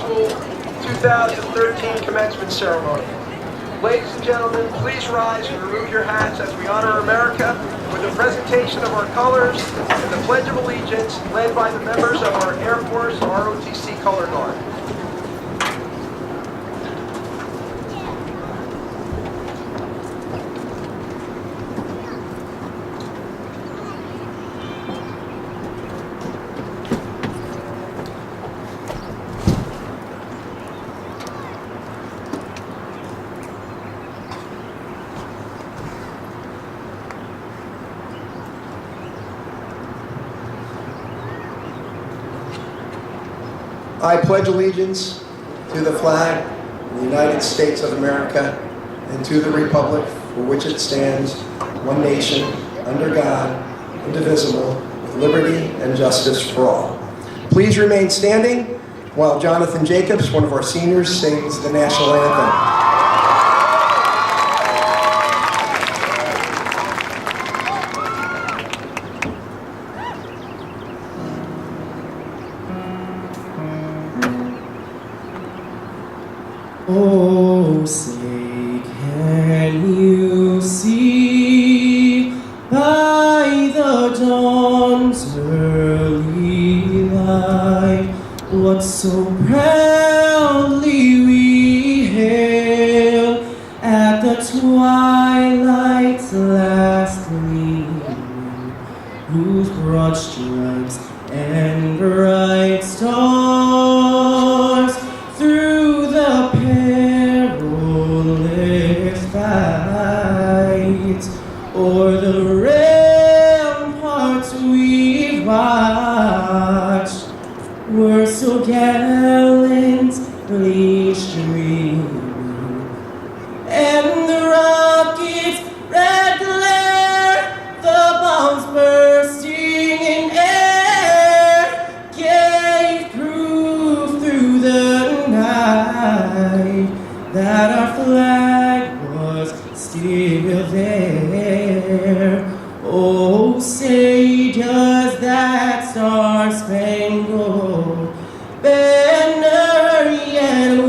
School 2013 Commencement Ceremony. Ladies and gentlemen, please rise and remove your hats as we honor America with a presentation of our colors and the Pledge of Allegiance led by the members of our Air Force ROTC Color Guard. I pledge allegiance to the flag of the United States of America and to the republic for which it stands, one nation, under God, indivisible, with liberty and justice for all. Please remain standing while Jonathan Jacobs, one of our seniors, sings the national anthem. Oh, say, can you see by the dawn's early light what so proudly we hail at the twilight's last gleaming, whose broad stripes and bright stars through the perilous fight o'er the ramparts we watched were so gallantly streaming, and the rockets' red glare, the bombs bursting in air, gave proof through the night that our flag was still there. Oh, say does that star-spangled banner yet wave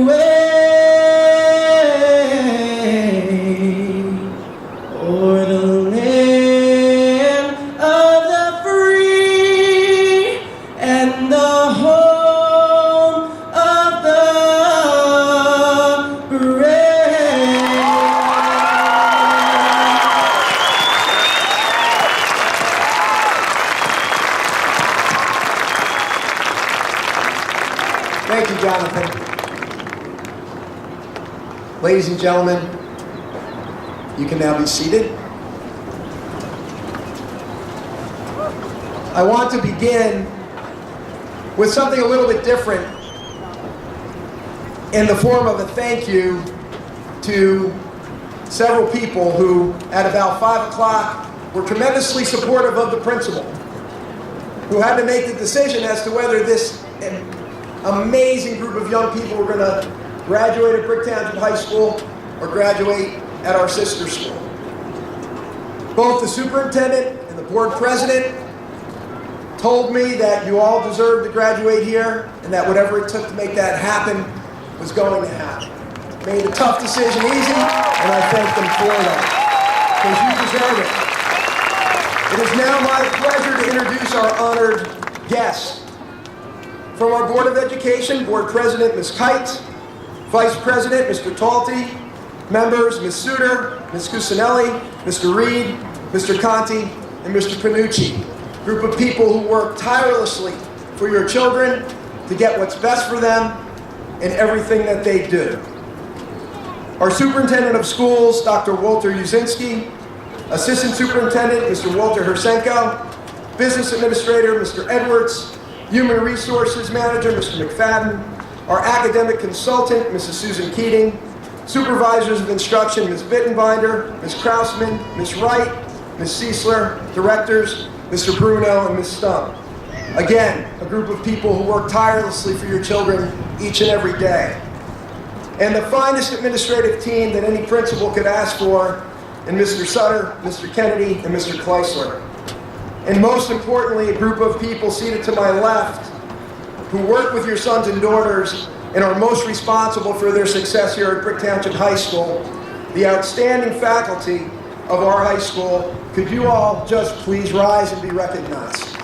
o'er the land of the free and the home of the brave. Thank you, Jonathan. Ladies and gentlemen, you can now be seated. I want to begin with something a little bit different in the form of a thank you to several people who, at about 5 o'clock, were tremendously supportive of the principal, who had to make the decision as to whether this amazing group of young people were going to graduate at TOWNSHIP High School or graduate at our sister school. Both the superintendent and the board president told me that you all deserved to graduate here and that whatever it took to make that happen was going to happen. Made a tough decision easy, and I thank them for that, because you deserve it. It is now my pleasure to introduce our honored guests. From our Board of Education, Board President Ms. Kite, Vice President Mr. Talty, members Ms. Suter, Ms. Cusinelli, Mr. Reed, Mr. Conti, and Mr. Panucci. Group of people who work tirelessly for your children to get what's best for them in everything that they do. Our Superintendent of Schools, Dr. Walter Yuzinski, Assistant Superintendent Mr. Walter Hersenko, Business Administrator Mr. Edwards, Human Resources Manager Mr. McFadden, our Academic Consultant Mrs. Susan Keating, Supervisors of Instruction Ms. Bittenbinder, Ms. Krausman, Ms. Wright, Ms. Ciesler, Directors Mr. Bruno and Ms. Stump. Again, a group of people who work tirelessly for your children each and every day. And the finest administrative team that any principal could ask for in Mr. Sutter, Mr. Kennedy, and Mr. Kleisler. And most importantly, a group of people seated to my left who work with your sons and daughters and are most responsible for their success here at Brick Township High School, the outstanding faculty of our high school. Could you all just please rise and be recognized?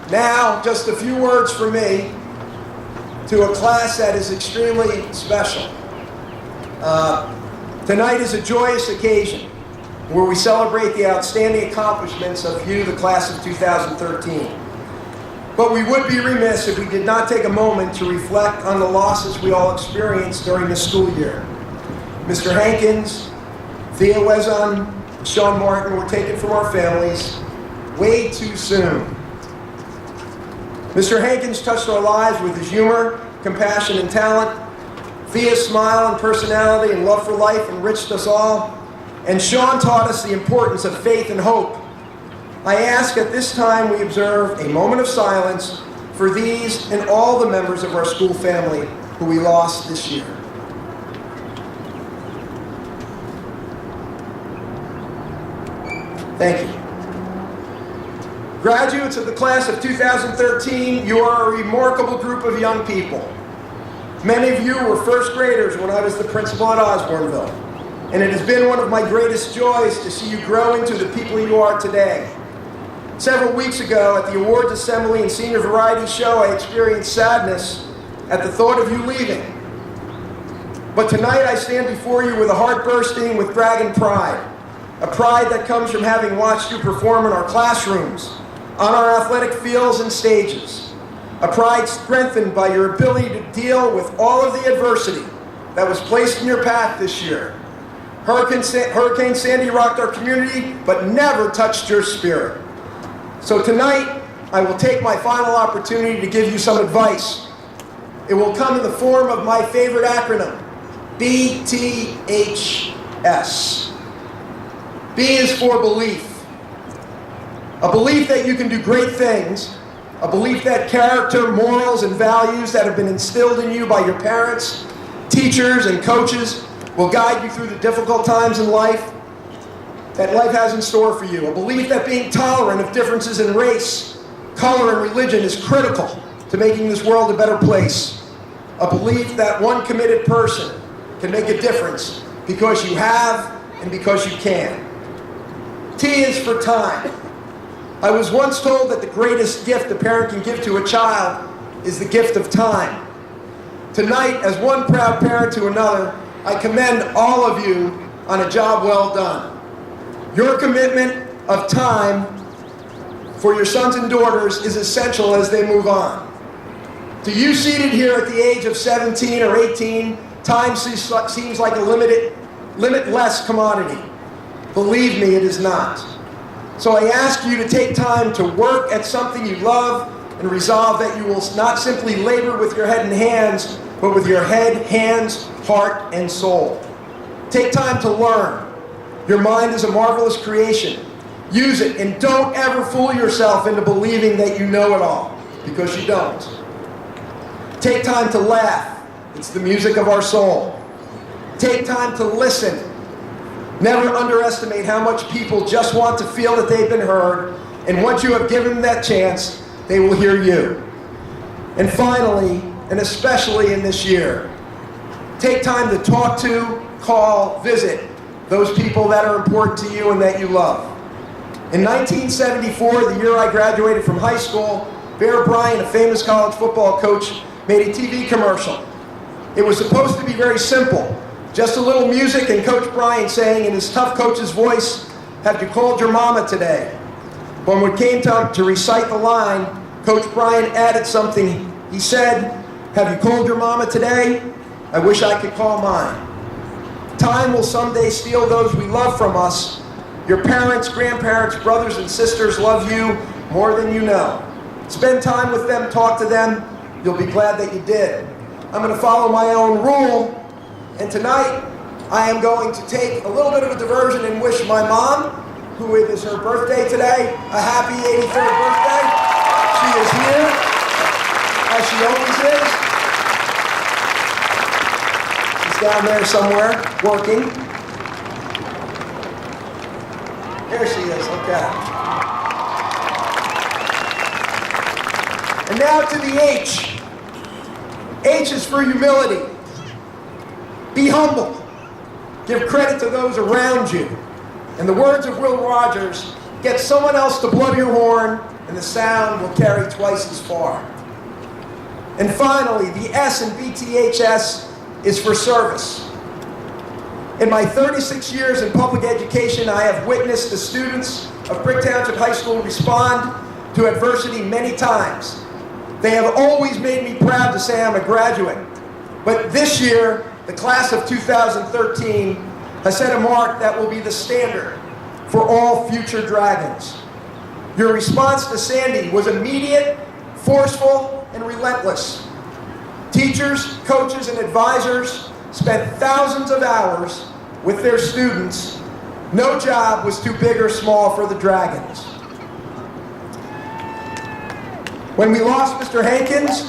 Now, just a few words from me to a class that is extremely special. Tonight is a joyous occasion where we celebrate the outstanding accomplishments of you, the class of 2013. But we would be remiss if we did not take a moment to reflect on the losses we all experienced during the school year. Mr. Hankins, Thea Wezon, Sean Martin were taken from our families way too soon. Mr. Hankins touched our lives with his humor, compassion, and talent. Thea's smile and personality and love for life enriched us all. And Sean taught us the importance of faith and hope. I ask at this time we observe a moment of silence for these and all the members of our school family who we lost this year. Thank you. Graduates of the class of 2013, you are a remarkable group of young people. Many of you were first graders when I was the principal at Osborneville, and it has been one of my greatest joys to see you grow into the people you are today. Several weeks ago at the awards assembly and senior variety show, I experienced sadness at the thought of you leaving. But tonight I stand before you with a heart bursting with dragon pride, a pride that comes from having watched you perform in our classrooms, on our athletic fields and stages, a pride strengthened by your ability to deal with all of the adversity that was placed in your path this year. Hurricane Sandy rocked our community, but never touched your spirit. So tonight, I will take my final opportunity to give you some advice. It will come in the form of my favorite acronym, BTHS. B is for belief. A belief that you can do great things, a belief that character, morals, and values that have been instilled in you by your parents, teachers, and coaches will guide you through the difficult times in life that life has in store for you. A belief that being tolerant of differences in race, color, and religion is critical to making this world a better place. A belief that one committed person can make a difference because you have and because you can. T is for time. I was once told that the greatest gift a parent can give to a child is the gift of time. Tonight, as one proud parent to another, I commend all of you on a job well done. Your commitment of time for your sons and daughters is essential as they move on. To you seated here at the age of 17 or 18, time seems like a limitless commodity. Believe me, it is not. So I ask you to take time to work at something you love and resolve that you will not simply labor with your head and hands, but with your head, hands, heart, and soul. Take time to learn. Your mind is a marvelous creation. Use it, and don't ever fool yourself into believing that you know it all, because you don't. Take time to laugh. It's the music of our soul. Take time to listen. Never underestimate how much people just want to feel that they've been heard, and once you have given them that chance, they will hear you. And finally, and especially in this year, take time to talk to, call, visit those people that are important to you and that you love. In 1974, the year I graduated from high school, Bear Bryant, a famous college football coach, made a TV commercial. It was supposed to be very simple. Just a little music and Coach Bryant saying in his tough coach's voice, "Have you called your mama today?" But when it came time to recite the line, Coach Bryant added something. He said, "Have you called your mama today? I wish I could call mine." Time will someday steal those we love from us. Your parents, grandparents, brothers, and sisters love you more than you know. Spend time with them, talk to them. You'll be glad that you did. I'm going to follow my own rule. And tonight, I am going to take a little bit of a diversion and wish my mom, who it is her birthday today, a happy 83rd birthday. She is here, as she always is. She's down there somewhere, working. There she is, okay. And now to the H. H is for humility. Be humble. Give credit to those around you. In the words of Will Rogers, get someone else to blow your horn and the sound will carry twice as far. And finally, the S in BTHS is for service. In my 36 years in public education, I have witnessed the students of Brick Township High School respond to adversity many times. They have always made me proud to say I'm a graduate. But this year, the class of 2013 has set a mark that will be the standard for all future Dragons. Your response to Sandy was immediate, forceful, and relentless. Teachers, coaches, and advisors spent thousands of hours with their students. No job was too big or small for the Dragons. When we lost Mr. Hankins,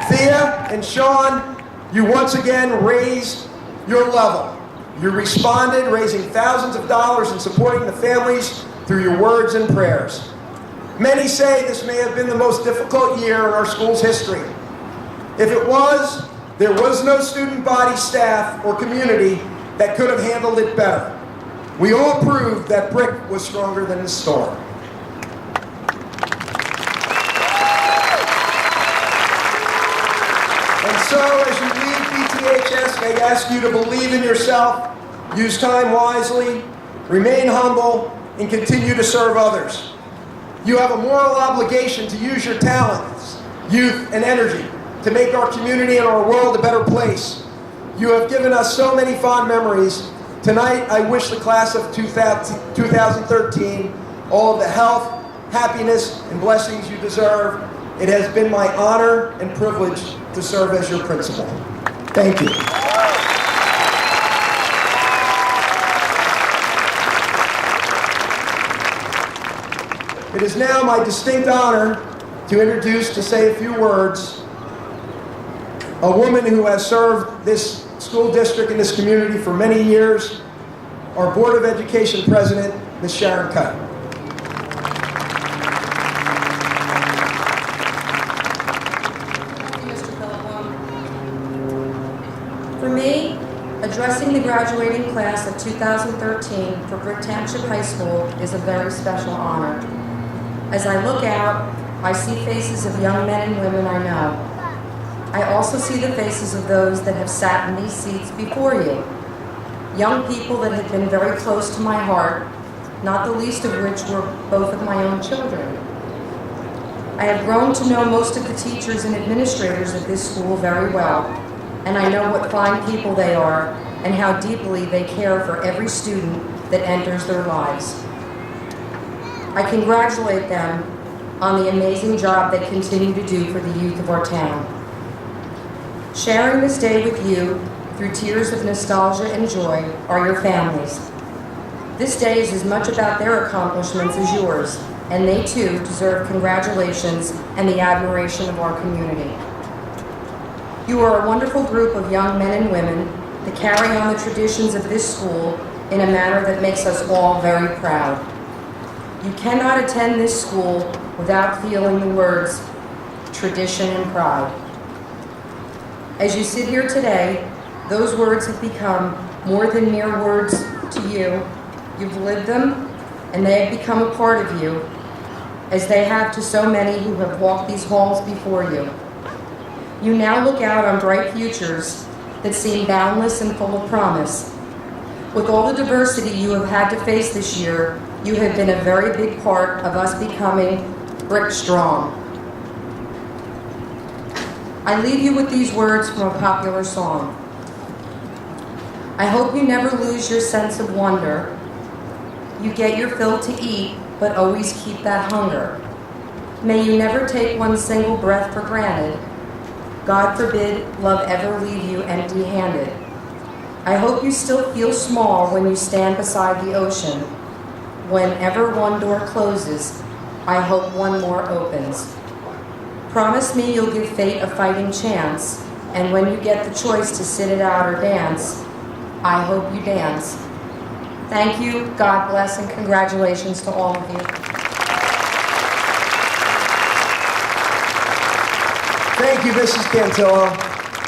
Thea, and Sean, you once again raised your level. You responded, raising thousands of dollars and supporting the families through your words and prayers. Many say this may have been the most difficult year in our school's history. If it was, there was no student body, staff, or community that could have handled it better. We all proved that Brick was stronger than the storm. And so, as you leave BTHS, they ask you to believe in yourself, use time wisely, remain humble, and continue to serve others. You have a moral obligation to use your talents, youth, and energy to make our community and our world a better place. You have given us so many fond memories. Tonight, I wish the class of 2013 all of the health, happiness, and blessings you deserve. It has been my honor and privilege to serve as your principal. Thank you. It is now my distinct honor to introduce, to say a few words, a woman who has served this school district and this community for many years, our Board of Education President, Ms. Sharon Kite. Thank you, Mr. Philipon. For me, addressing the graduating class of 2013 for Brick Township High School is a very special honor. As I look out, I see faces of young men and women I know. I also see the faces of those that have sat in these seats before you. Young people that have been very close to my heart, not the least of which were both of my own children. I have grown to know most of the teachers and administrators at this school very well, and I know what fine people they are and how deeply they care for every student that enters their lives. I congratulate them on the amazing job they continue to do for the youth of our town. Sharing this day with you through tears of nostalgia and joy are your families. This day is as much about their accomplishments as yours, and they too deserve congratulations and the admiration of our community. You are a wonderful group of young men and women that carry on the traditions of this school in a manner that makes us all very proud. You cannot attend this school without feeling the words, tradition and pride. As you sit here today, those words have become more than mere words to you. You've lived them, and they have become a part of you, as they have to so many who have walked these halls before you. You now look out on bright futures that seem boundless and full of promise. With all the diversity you have had to face this year, you have been a very big part of us becoming Brick Strong. I leave you with these words from a popular song. I hope you never lose your sense of wonder. You get your fill to eat, but always keep that hunger. May you never take one single breath for granted. God forbid love ever leave you empty-handed. I hope you still feel small when you stand beside the ocean. Whenever one door closes, I hope one more opens. Promise me you'll give fate a fighting chance, and when you get the choice to sit it out or dance, I hope you dance. Thank you, God bless, and congratulations to all of you. Thank you, Mrs. Cantillo.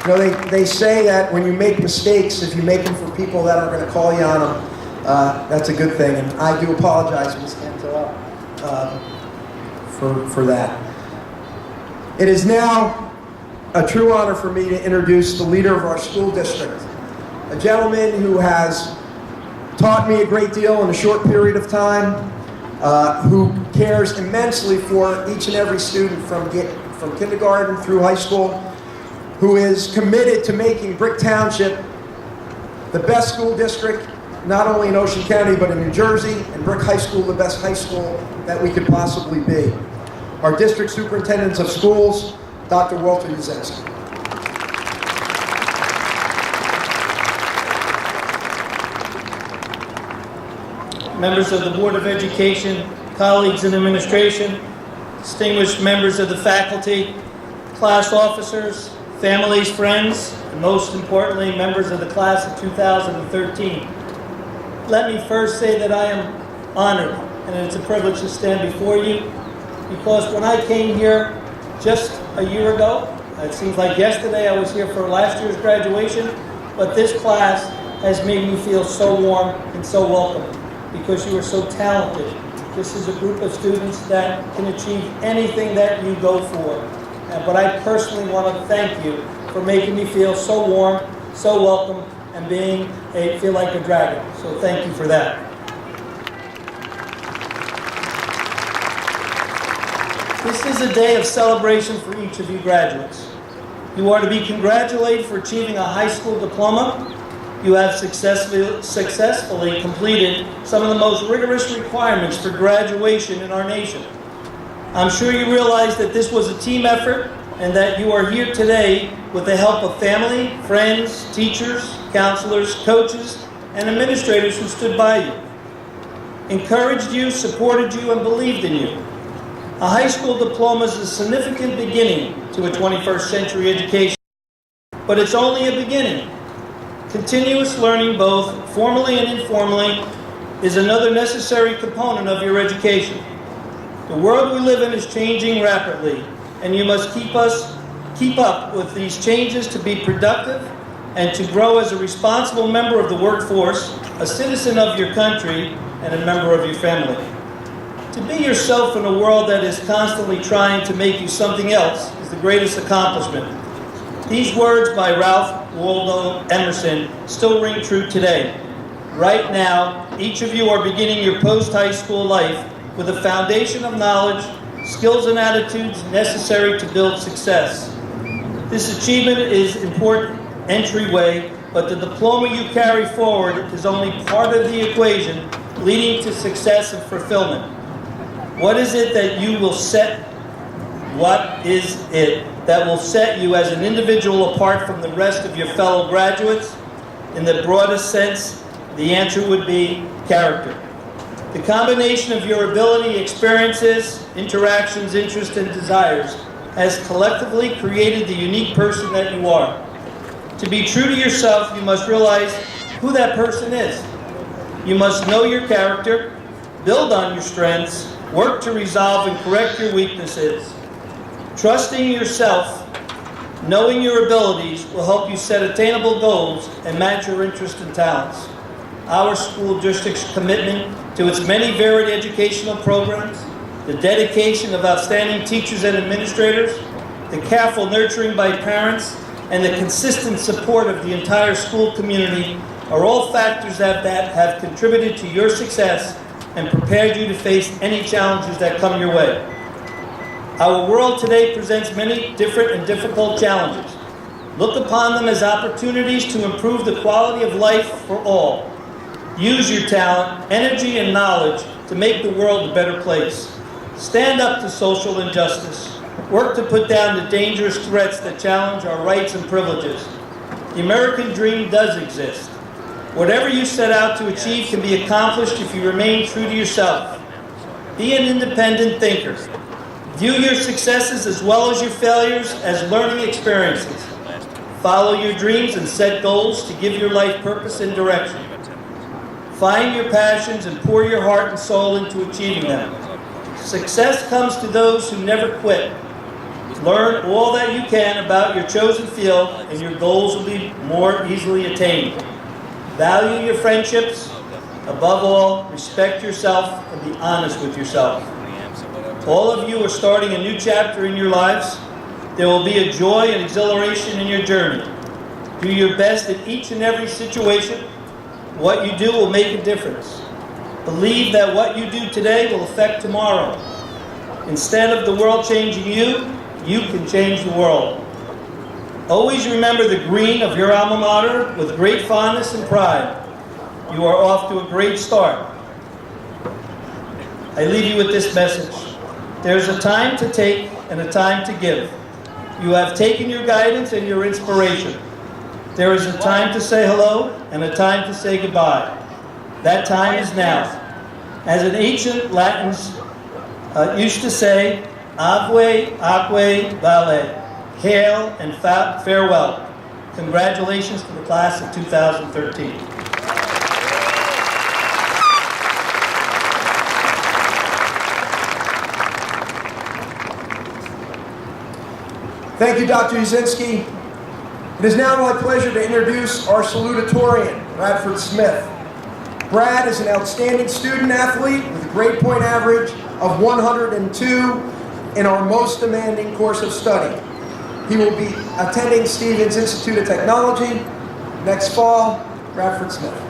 You know, they say that when you make mistakes, if you make them for people that are going to call you on them, that's a good thing. And I do apologize, Ms. Cantillo, for that. It is now a true honor for me to introduce the leader of our school district, a gentleman who has taught me a great deal in a short period of time, who cares immensely for each and every student from kindergarten through high school, who is committed to making Brick Township the best school district, not only in Ocean County, but in New Jersey, and Brick High School the best high school that we could possibly be. Our District Superintendent of Schools, Dr. Walter Yuzensky. Members of the Board of Education, colleagues in administration, distinguished members of the faculty, class officers, families, friends, and most importantly, members of the class of 2013. Let me first say that I am honored, and it's a privilege to stand before you, because when I came here just a year ago, it seems like yesterday I was here for last year's graduation, but this class has made me feel so warm and so welcome, because you are so talented. This is a group of students that can achieve anything that you go for. But I personally want to thank you for making me feel so warm, so welcome, and feel like a dragon. So thank you for that. This is a day of celebration for each of you graduates. You are to be congratulated for achieving a high school diploma. You have successfully completed some of the most rigorous requirements for graduation in our nation. I'm sure you realize that this was a team effort and that you are here today with the help of family, friends, teachers, counselors, coaches, and administrators who stood by you, encouraged you, supported you, and believed in you. A high school diploma is a significant beginning to a 21st century education, but it's only a beginning. Continuous learning, both formally and informally, is another necessary component of your education. The world we live in is changing rapidly, and you must keep up with these changes to be productive and to grow as a responsible member of the workforce, a citizen of your country, and a member of your family. To be yourself in a world that is constantly trying to make you something else is the greatest accomplishment. These words by Ralph Waldo Emerson still ring true today. Right now, each of you are beginning your post-high school life with a foundation of knowledge, skills, and attitudes necessary to build success. This achievement is an important entryway, but the diploma you carry forward is only part of the equation leading to success and fulfillment. What is it that will set you as an individual apart from the rest of your fellow graduates? In the broadest sense, the answer would be character. The combination of your ability, experiences, interactions, interests, and desires has collectively created the unique person that you are. To be true to yourself, you must realize who that person is. You must know your character, build on your strengths, work to resolve and correct your weaknesses. Trusting yourself, knowing your abilities will help you set attainable goals and match your interests and talents. Our school district's commitment to its many varied educational programs, the dedication of outstanding teachers and administrators, the careful nurturing by parents, and the consistent support of the entire school community are all factors that have contributed to your success and prepared you to face any challenges that come your way. Our world today presents many different and difficult challenges. Look upon them as opportunities to improve the quality of life for all. Use your talent, energy, and knowledge to make the world a better place. Stand up to social injustice. Work to put down the dangerous threats that challenge our rights and privileges. The American dream does exist. Whatever you set out to achieve can be accomplished if you remain true to yourself. Be an independent thinker. View your successes as well as your failures as learning experiences. Follow your dreams and set goals to give your life purpose and direction. Find your passions and pour your heart and soul into achieving them. Success comes to those who never quit. Learn all that you can about your chosen field, and your goals will be more easily attained. Value your friendships. Above all, respect yourself and be honest with yourself. All of you are starting a new chapter in your lives. There will be a joy and exhilaration in your journey. Do your best in each and every situation. What you do will make a difference. Believe that what you do today will affect tomorrow. Instead of the world changing you, you can change the world. Always remember the green of your alma mater with great fondness and pride. You are off to a great start. I leave you with this message. There's a time to take and a time to give. You have taken your guidance and your inspiration. There is a time to say hello and a time to say goodbye. That time is now. As an ancient Latins used to say, Ave, Aquae, Vale. Hail and farewell. Congratulations to the class of 2013. Thank you, Dr. Uzinski. It is now my pleasure to introduce our salutatorian, Bradford Smith. Brad is an outstanding student athlete with a grade point average of 102 in our most demanding course of study. He will be attending Stevens Institute of Technology next fall. Bradford Smith.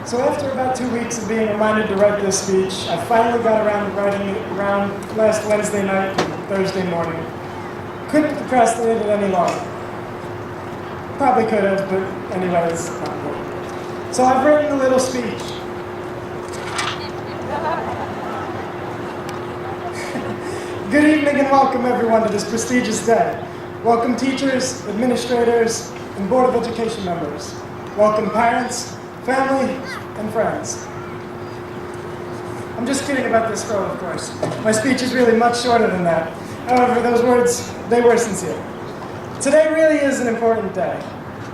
So after about 2 weeks of being reminded to write this speech, I finally got around to writing it around last Wednesday night and Thursday morning. Couldn't procrastinate it any longer. Probably could have, but anyway, it's not good. So I've written a little speech. Good evening and welcome everyone to this prestigious day. Welcome teachers, administrators, and Board of Education members. Welcome parents, family, and friends. I'm just kidding about this photo, of course. My speech is really much shorter than that. However, those words, they were sincere. Today really is an important day.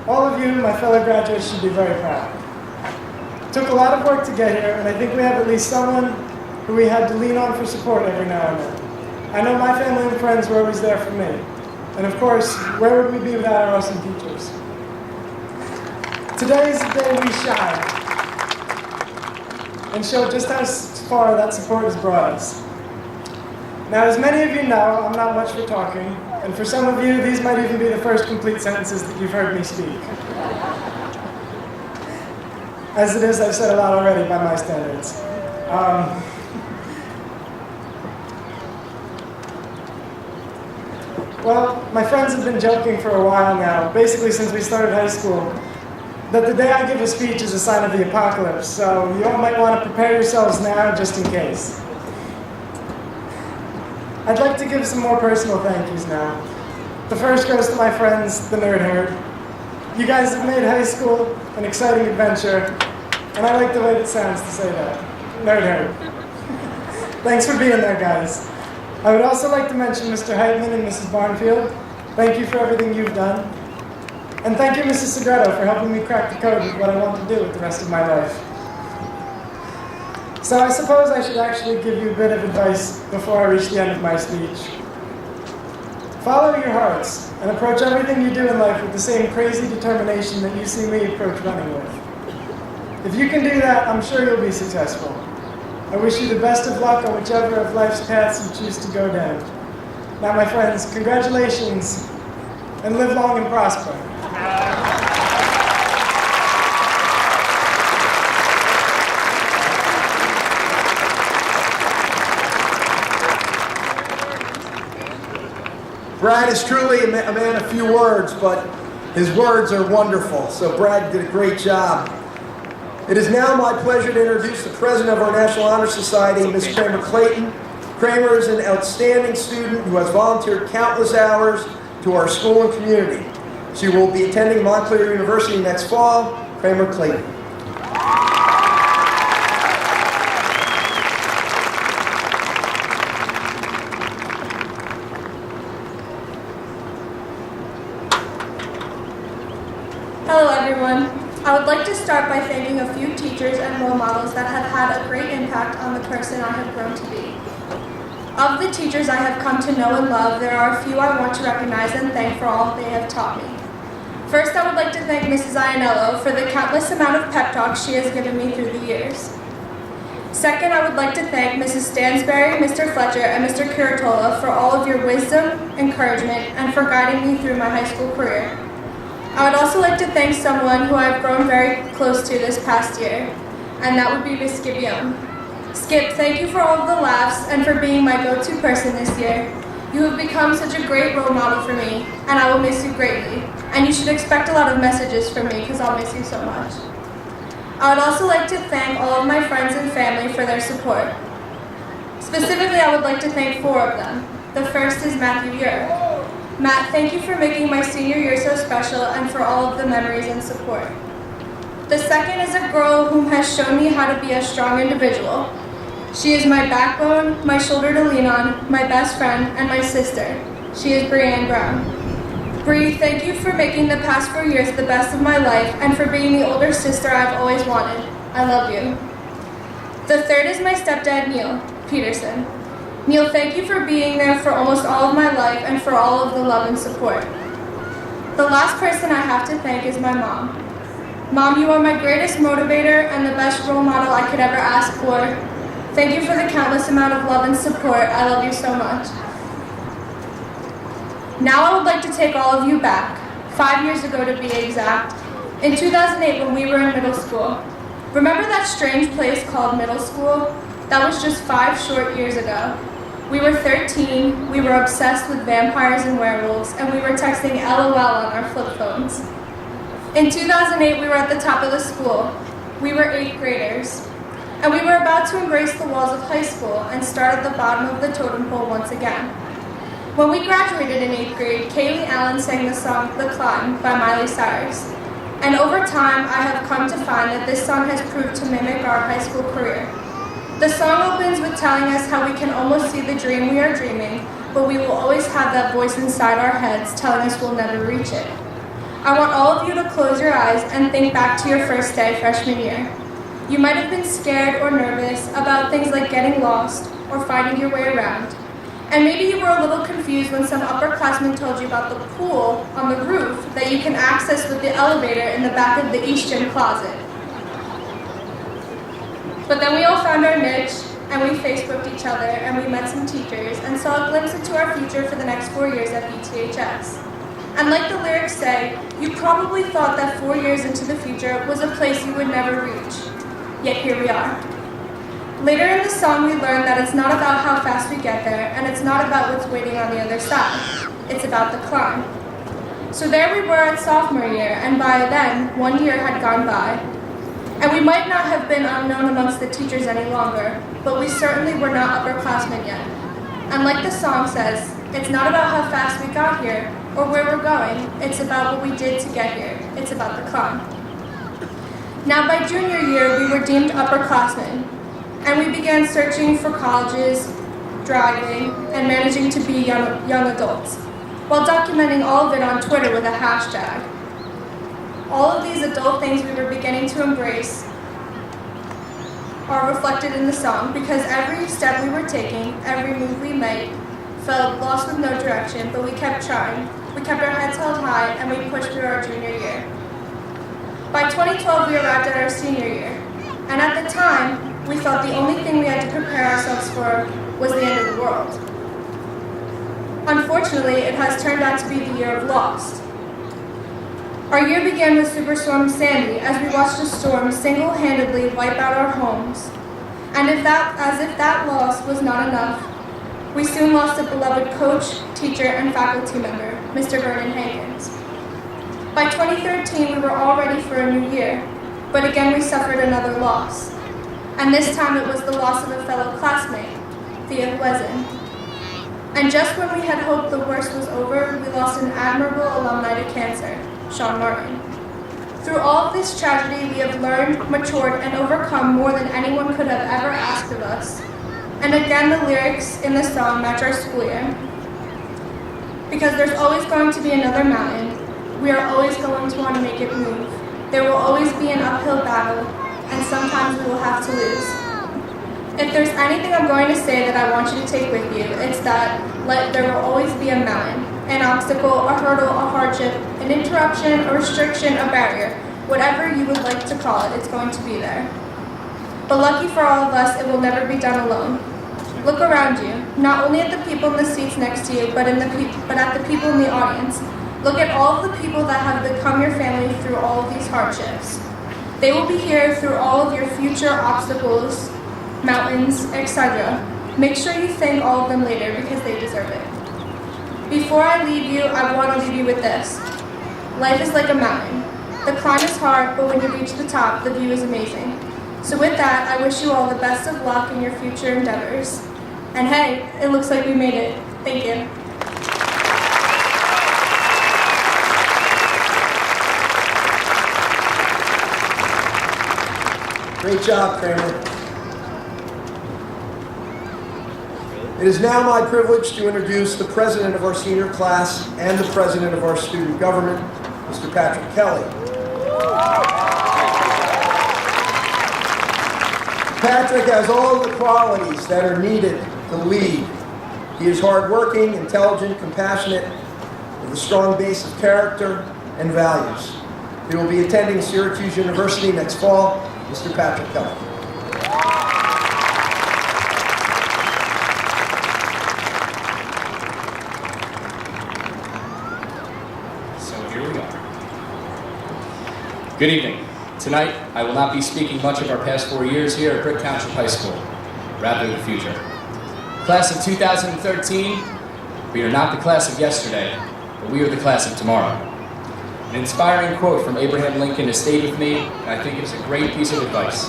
All of you, my fellow graduates, should be very proud. It took a lot of work to get here, and I think we have at least someone who we had to lean on for support every now and then. I know my family and friends were always there for me. And of course, where would we be without our awesome teachers? Today is the day we shine and show just how far that support has brought us. Now, as many of you know, I'm not much for talking, and for some of you, these might even be the first complete sentences that you've heard me speak. As it is, I've said a lot already by my standards. Well, my friends have been joking for a while now, basically since we started high school, that the day I give a speech is a sign of the apocalypse, so you all might want to prepare yourselves now just in case. I'd like to give some more personal thank yous now. The first goes to my friends, the Nerd Herd. You guys have made high school an exciting adventure, and I like the way it sounds to say that. Nerd Herd. Thanks for being there, guys. I would also like to mention Mr. Heitman and Mrs. Barnfield. Thank you for everything you've done. And thank you, Mrs. Segreto, for helping me crack the code with what I want to do with the rest of my life. So I suppose I should actually give you a bit of advice before I reach the end of my speech. Follow your hearts and approach everything you do in life with the same crazy determination that you see me approach running with. If you can do that, I'm sure you'll be successful. I wish you the best of luck on whichever of life's paths you choose to go down. Now, my friends, congratulations, and live long and prosper. Brad is truly a man of few words, but his words are wonderful. So Brad did a great job. It is now my pleasure to introduce the president of our National Honor Society, Ms. Kramer Clayton. Kramer is an outstanding student who has volunteered countless hours to our school and community. She will be attending Montclair University next fall. Kramer Clayton. thanking a few teachers and role models that have had a great impact on the person I have grown to be. Of the teachers I have come to know and love, there are a few I want to recognize and thank for all they have taught me. First, I would like to thank Mrs. Iannello for the countless amount of pep talks she has given me through the years. Second, I would like to thank Mrs. Stansberry, Mr. Fletcher, and Mr. Curatola for all of your wisdom, encouragement, and for guiding me through my high school career. I would also like to thank someone who I've grown very close to this past year, and that would be Miss Skip-Young. Skip, thank you for all of the laughs and for being my go-to person this year. You have become such a great role model for me, and I will miss you greatly. And you should expect a lot of messages from me because I'll miss you so much. I would also like to thank all of my friends and family for their support. Specifically, I would like to thank 4 of them. The first is Matthew Ure. Matt, thank you for making my senior year so special and for all of the memories and support. The second is a girl whom has shown me how to be a strong individual. She is my backbone, my shoulder to lean on, my best friend, and my sister. She is Brianne Brown. Bree, thank you for making the past 4 years the best of my life and for being the older sister I've always wanted. I love you. The third is my stepdad, Neil Peterson. Neil, thank you for being there for almost all of my life and for all of the love and support. The last person I have to thank is my mom. Mom, you are my greatest motivator and the best role model I could ever ask for. Thank you for the countless amount of love and support. I love you so much. Now I would like to take all of you back, 5 years ago to be exact, in 2008 when we were in middle school. Remember that strange place called middle school? That was just 5 short years ago. We were 13, we were obsessed with vampires and werewolves, and we were texting LOL on our flip phones. In 2008, we were at the top of the school. We were 8th graders. And we were about to embrace the walls of high school and start at the bottom of the totem pole once again. When we graduated in 8th grade, Kaylee Allen sang the song The Climb by Miley Cyrus. And over time, I have come to find that this song has proved to mimic our high school career. The song opens with telling us how we can almost see the dream we are dreaming, but we will always have that voice inside our heads telling us we'll never reach it. I want all of you to close your eyes and think back to your first day freshman year. You might have been scared or nervous about things like getting lost or finding your way around. And maybe you were a little confused when some upperclassmen told you about the pool on the roof that you can access with the elevator in the back of the East Gym closet. But then we all found our niche, and we Facebooked each other, and we met some teachers, and saw a glimpse into our future for the next 4 years at BTHS. And like the lyrics say, you probably thought that 4 years into the future was a place you would never reach. Yet here we are. Later in the song, we learn that it's not about how fast we get there, and it's not about what's waiting on the other side. It's about the climb. So there we were at sophomore year, and by then, 1 year had gone by. And we might not have been unknown amongst the teachers any longer, but we certainly were not upperclassmen yet. And like the song says, it's not about how fast we got here, or where we're going, it's about what we did to get here. It's about the climb. Now by junior year, we were deemed upperclassmen, and we began searching for colleges, driving, and managing to be young adults, while documenting all of it on Twitter with a hashtag. All of these adult things we were beginning to embrace are reflected in the song because every step we were taking, every move we made, felt lost with no direction, but we kept trying. We kept our heads held high, and we pushed through our junior year. By 2012, we arrived at our senior year, and at the time, we thought the only thing we had to prepare ourselves for was the end of the world. Unfortunately, it has turned out to be the year of lost. Our year began with Superstorm Sandy as we watched a storm single-handedly wipe out our homes. And as if that loss was not enough, we soon lost a beloved coach, teacher, and faculty member, Mr. Vernon Hankins. By 2013, we were all ready for a new year, but again we suffered another loss. And this time it was the loss of a fellow classmate, Thea Wesen. And just when we had hoped the worst was over, we lost an admirable alumni to cancer, Sean Martin. Through all of this tragedy, we have learned, matured, and overcome more than anyone could have ever asked of us. And again, the lyrics in the song match our school year. Because there's always going to be another mountain, we are always going to want to make it move. There will always be an uphill battle, and sometimes we will have to lose. If there's anything I'm going to say that I want you to take with you, it's that there will always be a mountain, an obstacle, a hurdle, a hardship, an interruption, a restriction, a barrier. Whatever you would like to call it, it's going to be there. But lucky for all of us, it will never be done alone. Look around you, not only at the people in the seats next to you, but at the people in the audience. Look at all of the people that have become your family through all of these hardships. They will be here through all of your future obstacles, mountains, etc. Make sure you thank all of them later because they deserve it. Before I leave you, I want to leave you with this. Life is like a mountain. The climb is hard, but when you reach the top, the view is amazing. So with that, I wish you all the best of luck in your future endeavors. And hey, it looks like we made it. Thank you. Great job, Kramer. It is now my privilege to introduce the president of our senior class and the president of our student government, Mr. Patrick Kelly. Patrick has all of the qualities that are needed to lead. He is hardworking, intelligent, compassionate, with a strong base of character and values. He will be attending Syracuse University next fall. Mr. Patrick Kelly. So here we are. Good evening. Tonight, I will not be speaking much of our past 4 years here at Brick Township High School, rather the future. Class of 2013, we are not the class of yesterday, but we are the class of tomorrow. An inspiring quote from Abraham Lincoln has stayed with me, and I think it is a great piece of advice.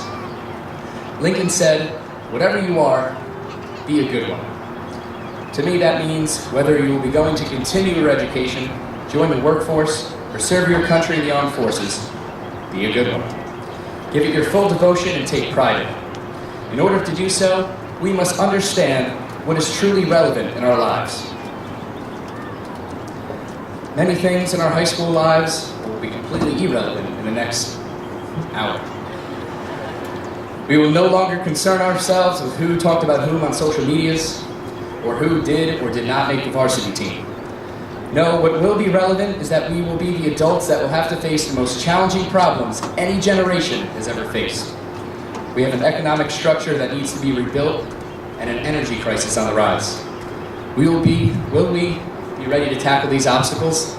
Lincoln said, "Whatever you are, be a good one." To me, that means whether you will be going to continue your education, join the workforce, or serve your country in the armed forces, be a good one. Give it your full devotion and take pride in it. In order to do so, we must understand what is truly relevant in our lives. Many things in our high school lives will be completely irrelevant in the next hour. We will no longer concern ourselves with who talked about whom on social medias, or who did or did not make the varsity team. No, what will be relevant is that we will be the adults that will have to face the most challenging problems any generation has ever faced. We have an economic structure that needs to be rebuilt and an energy crisis on the rise. Will we be ready to tackle these obstacles?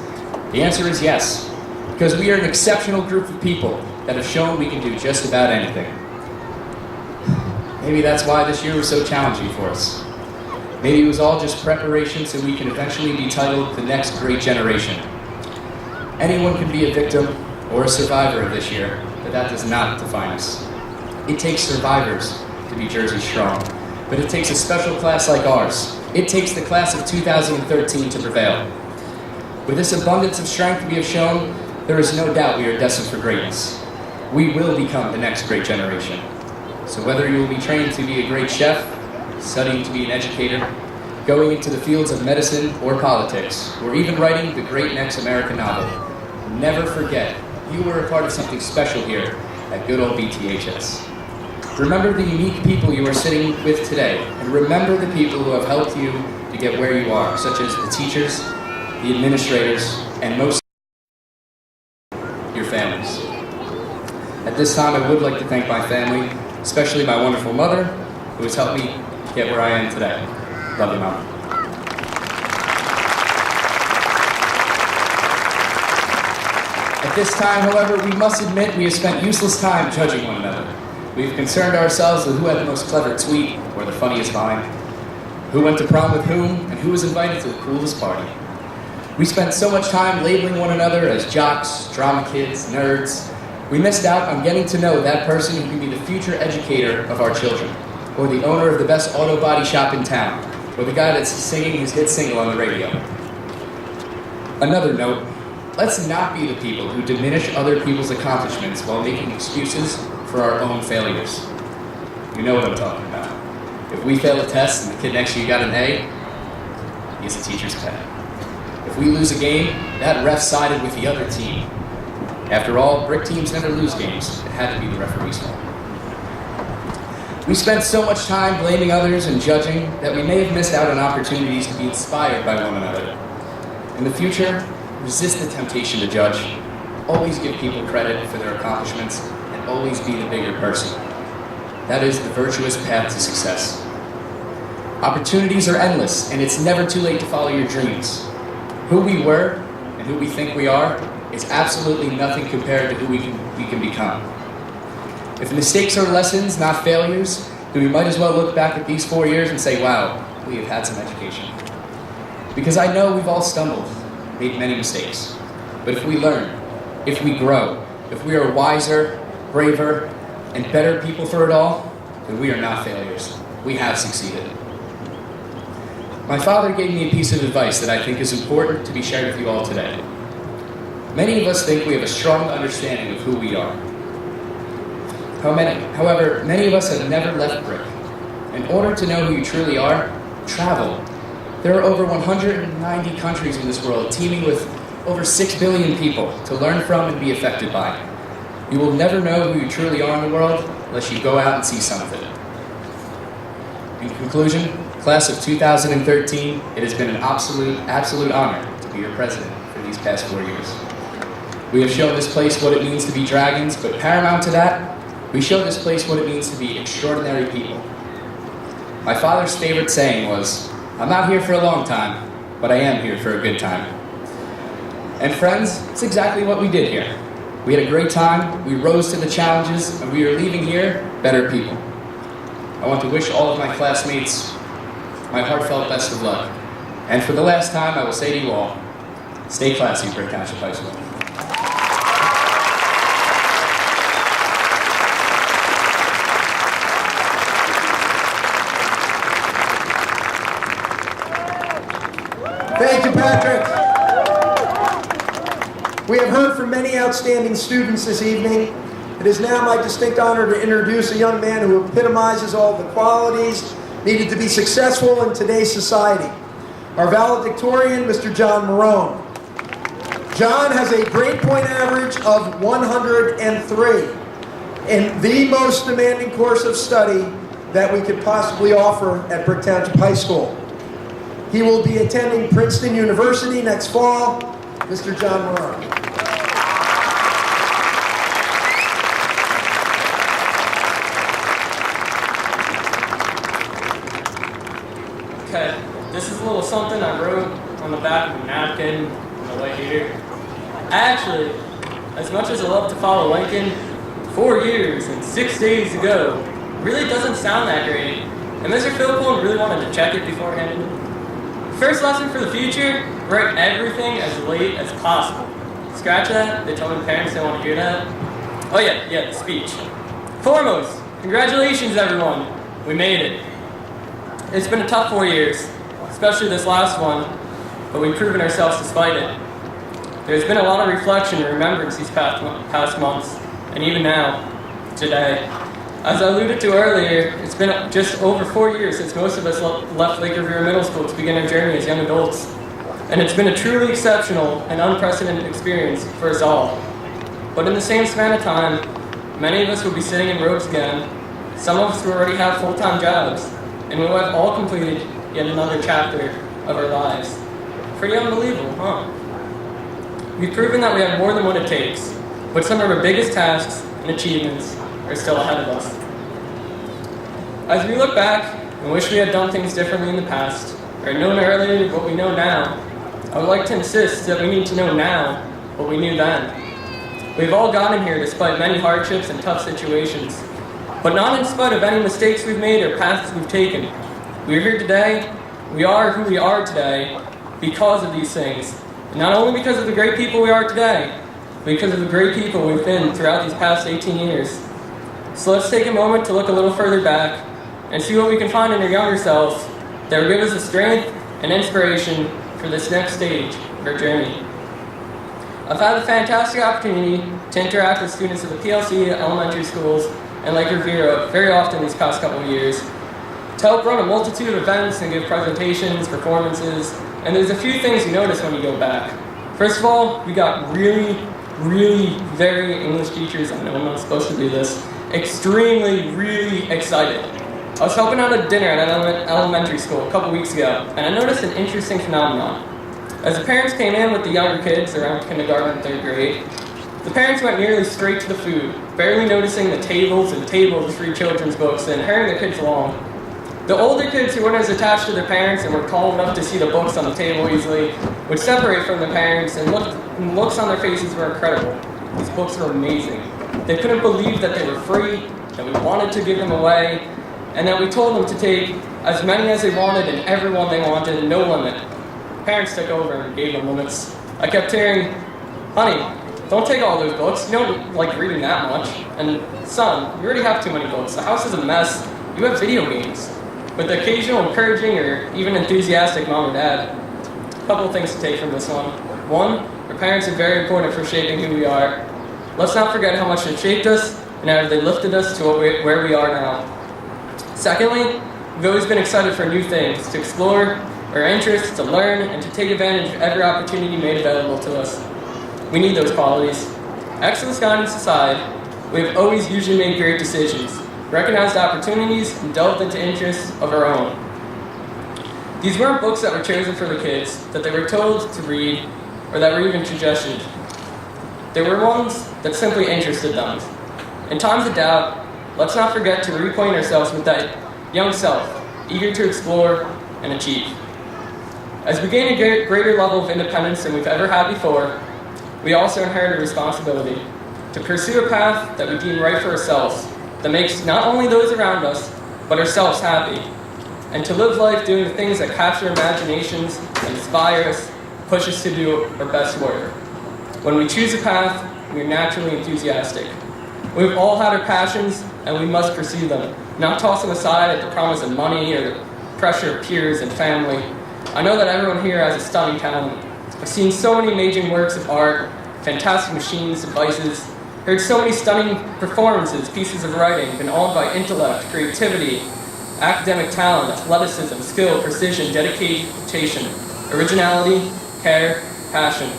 The answer is yes, because we are an exceptional group of people that have shown we can do just about anything. Maybe that's why this year was so challenging for us. Maybe it was all just preparation so we can eventually be titled the next great generation. Anyone can be a victim or a survivor of this year, but that does not define us. It takes survivors to be Jersey strong, but it takes a special class like ours. It takes the class of 2013 to prevail. With this abundance of strength we have shown, there is no doubt we are destined for greatness. We will become the next great generation. So whether you will be trained to be a great chef, studying to be an educator, going into the fields of medicine or politics, or even writing the great next American novel, never forget you were a part of something special here at good old BTHS. Remember the unique people you are sitting with today, and remember the people who have helped you to get where you are, such as the teachers, the administrators, and most your families. At this time, I would like to thank my family, especially my wonderful mother, who has helped me get where I am today. Love you, Mom. At this time, however, we must admit we have spent useless time judging one another. We've concerned ourselves with who had the most clever tweet or the funniest vine, who went to prom with whom, and who was invited to the coolest party. We spent so much time labeling one another as jocks, drama kids, nerds. We missed out on getting to know that person who can be the future educator of our children, or the owner of the best auto body shop in town, or the guy that's singing his hit single on the radio. Another note, let's not be the people who diminish other people's accomplishments while making excuses for our own failures. You know what I'm talking about. If we fail a test and the kid next to you got an A, he's a teacher's pet. If we lose a game, that ref sided with the other team. After all, brick teams never lose games. It had to be the referee's fault. We spent so much time blaming others and judging that we may have missed out on opportunities to be inspired by one another. In the future, resist the temptation to judge. Always give people credit for their accomplishments and always be the bigger person. That is the virtuous path to success. Opportunities are endless, and it's never too late to follow your dreams. Who we were and who we think we are is absolutely nothing compared to who we can become. If mistakes are lessons, not failures, then we might as well look back at these 4 years and say, wow, we have had some education. Because I know we've all stumbled, made many mistakes. But if we learn, if we grow, if we are wiser, braver, and better people for it all, then we are not failures. We have succeeded. My father gave me a piece of advice that I think is important to be shared with you all today. Many of us think we have a strong understanding of who we are. However, many of us have never left brick. In order to know who you truly are, travel. There are over 190 countries in this world, teeming with over 6 billion people to learn from and be affected by. You will never know who you truly are in the world unless you go out and see some of it. In conclusion, class of 2013, it has been an absolute honor to be your president for these past 4 years. We have shown this place what it means to be dragons, but paramount to that, we show this place what it means to be extraordinary people. My father's favorite saying was, I'm not here for a long time, but I am here for a good time. And friends, it's exactly what we did here. We had a great time, we rose to the challenges, and we are leaving here better people. I want to wish all of my classmates my heartfelt best of luck. And for the last time, I will say to you all, stay classy, Brick Township High School. Thank you, Patrick. We have heard from many outstanding students this evening. It is now my distinct honor to introduce a young man who epitomizes all the qualities needed to be successful in today's society. Our valedictorian, Mr. John Marone. John has a grade point average of 103 in the most demanding course of study that we could possibly offer at Brick Township High School. He will be attending Princeton University next fall. Mr. John Marone. Okay, this is a little something I wrote on the back of a napkin on the way here. Actually, as much as I love to follow Lincoln, 4 years and 6 days ago really doesn't sound that great. And Mr. Philpott really wanted to check it before handing it. First lesson for the future, write everything as late as possible. Scratch that, they told me parents don't want to hear that. Oh yeah, the speech. Foremost, congratulations everyone, we made it. It's been a tough 4 years, especially this last one, but we've proven ourselves despite it. There's been a lot of reflection and remembrance these past months, and even now, today. As I alluded to earlier, it's been just over 4 years since most of us left Lake Revere Middle School to begin our journey as young adults. And it's been a truly exceptional and unprecedented experience for us all. But in the same span of time, many of us will be sitting in robes again. Some of us will already have full-time jobs, and we will have all completed yet another chapter of our lives. Pretty unbelievable, huh? We've proven that we have more than what it takes, but some of our biggest tasks and achievements are still ahead of us. As we look back and wish we had done things differently in the past, or known earlier what we know now, I would like to insist that we need to know now what we knew then. We've all gotten here despite many hardships and tough situations, but not in spite of any mistakes we've made or paths we've taken. We are here today, we are who we are today because of these things. And not only because of the great people we are today, but because of the great people we've been throughout these past 18 years. So let's take a moment to look a little further back and see what we can find in our younger selves that will give us the strength and inspiration for this next stage of our journey. I've had the fantastic opportunity to interact with students at the PLC elementary schools and Lake Revere very often these past couple of years to help run a multitude of events and give presentations, performances, and there's a few things you notice when you go back. First of all, we got really really very English teachers, I know I'm not supposed to do this, extremely, really excited. I was helping out at dinner at an elementary school a couple weeks ago, and I noticed an interesting phenomenon. As the parents came in with the younger kids, around kindergarten and 3rd grade, the parents went nearly straight to the food, barely noticing the tables and tables of free children's books and hurrying the kids along. The older kids who weren't as attached to their parents and were calm enough to see the books on the table easily would separate from the parents, and looks on their faces were incredible. These books were amazing. They couldn't believe that they were free, that we wanted to give them away, and that we told them to take as many as they wanted and everyone they wanted, no limit. Parents took over and gave them limits. I kept hearing, "Honey, don't take all those books. You don't like reading that much. And son, you already have too many books. The house is a mess. You have video games." With the occasional encouraging or even enthusiastic mom or dad. A couple of things to take from this one. One, our parents are very important for shaping who we are. Let's not forget how much they shaped us and how they lifted us to where we are now. Secondly, we've always been excited for new things, to explore our interests, to learn, and to take advantage of every opportunity made available to us. We need those qualities. Excellence guidance aside, we have always usually made great decisions, recognized opportunities, and delved into interests of our own. These weren't books that were chosen for the kids, that they were told to read, or that were even suggested. They were ones that simply interested them. In times of doubt, let's not forget to reacquaint ourselves with that young self, eager to explore and achieve. As we gain a greater level of independence than we've ever had before, we also inherit a responsibility to pursue a path that we deem right for ourselves, that makes not only those around us, but ourselves happy, and to live life doing the things that capture imaginations, inspire us, push us to do our best work. When we choose a path, we are naturally enthusiastic. We've all had our passions, and we must pursue them, not toss them aside at the promise of money or the pressure of peers and family. I know that everyone here has a stunning talent. I've seen so many amazing works of art, fantastic machines, devices, heard so many stunning performances, pieces of writing, been awed by intellect, creativity, academic talent, athleticism, skill, precision, dedication, originality, care, passion.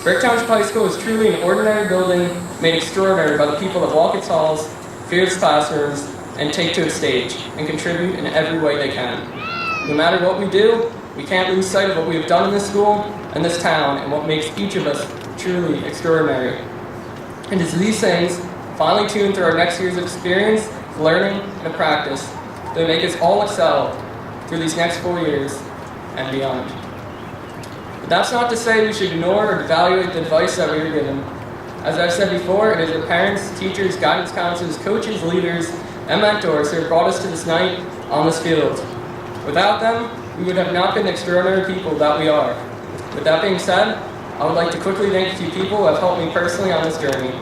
Brick Township High School is truly an ordinary building made extraordinary by the people that walk its halls, fill its classrooms, and take to its stage, and contribute in every way they can. No matter what we do, we can't lose sight of what we have done in this school and this town, and what makes each of us truly extraordinary. And it's these things, finely tuned through our next year's experience, learning, and practice, that make us all excel through these next 4 years and beyond. But that's not to say we should ignore or devalue the advice that we were given. As I've said before, it is our parents, teachers, guidance counselors, coaches, leaders, and mentors who have brought us to this night on this field. Without them, we would have not been the extraordinary people that we are. With that being said, I would like to quickly thank a few people who have helped me personally on this journey.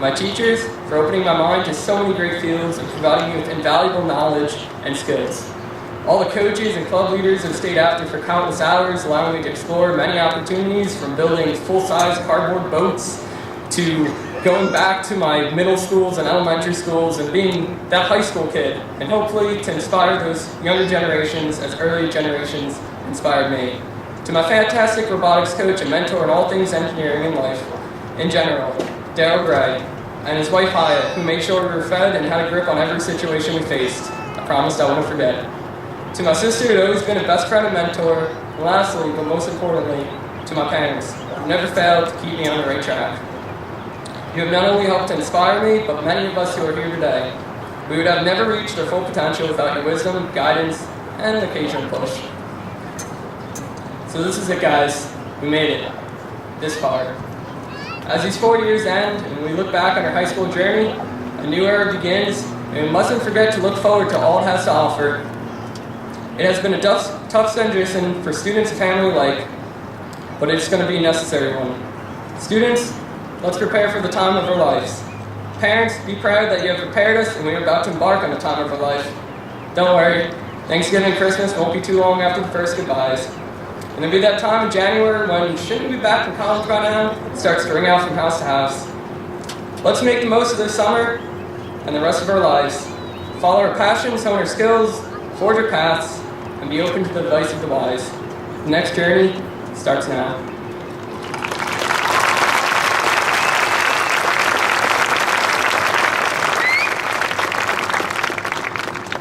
My teachers, for opening my mind to so many great fields and providing me with invaluable knowledge and skills. All the coaches and club leaders who have stayed after for countless hours, allowing me to explore many opportunities, from building full-size cardboard boats to going back to my middle schools and elementary schools and being that high school kid, and hopefully to inspire those younger generations as early generations inspired me. To my fantastic robotics coach and mentor in all things engineering and life in general, Daryl Gray, and his wife Hyatt, who made sure we were fed and had a grip on every situation we faced. I promised I wouldn't forget. To my sister, who had always been a best friend and mentor, and lastly, but most importantly, to my parents, who never failed to keep me on the right track. You have not only helped to inspire me, but many of us who are here today. We would have never reached our full potential without your wisdom, guidance, and an occasional push. So this is it, guys. We made it this far. As these 4 years end, and we look back on our high school journey, a new era begins, and we mustn't forget to look forward to all it has to offer. It has been a tough transition for students and family alike, but it's going to be a necessary one. Students, let's prepare for the time of our lives. Parents, be proud that you have prepared us and we are about to embark on the time of our life. Don't worry, Thanksgiving and Christmas won't be too long after the first goodbyes. And there'll be that time in January when, shouldn't we be back from college by now, it starts to ring out from house to house. Let's make the most of this summer and the rest of our lives. Follow our passions, hone our skills, forge our paths, and be open to the advice of the wise. The next journey starts now.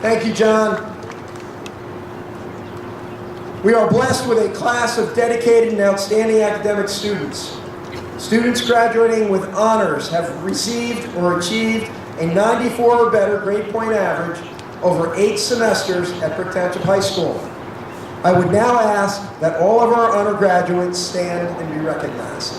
Thank you, John. We are blessed with a class of dedicated and outstanding academic students. Students graduating with honors have received or achieved a 94 or better grade point average over 8 semesters at Brick Township High School. I would now ask that all of our honor graduates stand and be recognized.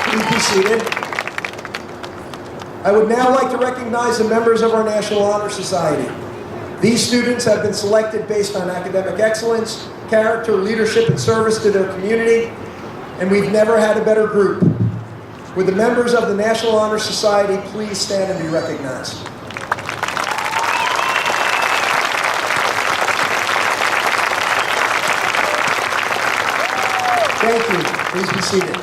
Please be seated. I would now like to recognize the members of our National Honor Society. These students have been selected based on academic excellence, character, leadership, and service to their community, and we've never had a better group. Would the members of the National Honor Society please stand and be recognized? Thank you. Please be seated.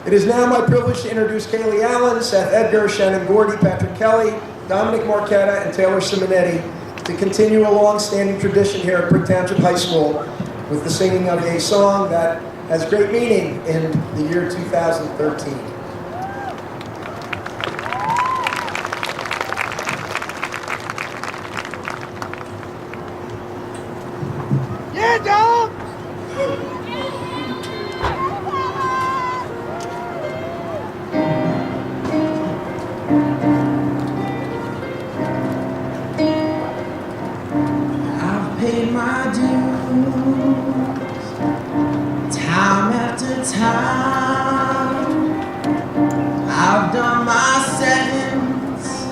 It is now my privilege to introduce Kaylee Allen, Seth Edgar, Shannon Gordy, Patrick Kelly, Dominic Marquetta, and Taylor Simonetti to continue a long-standing tradition here at Brick Township High School with the singing of a song that has great meaning in the year 2013. Yeah, dog! I've paid my dues time after time. I've done my sentence,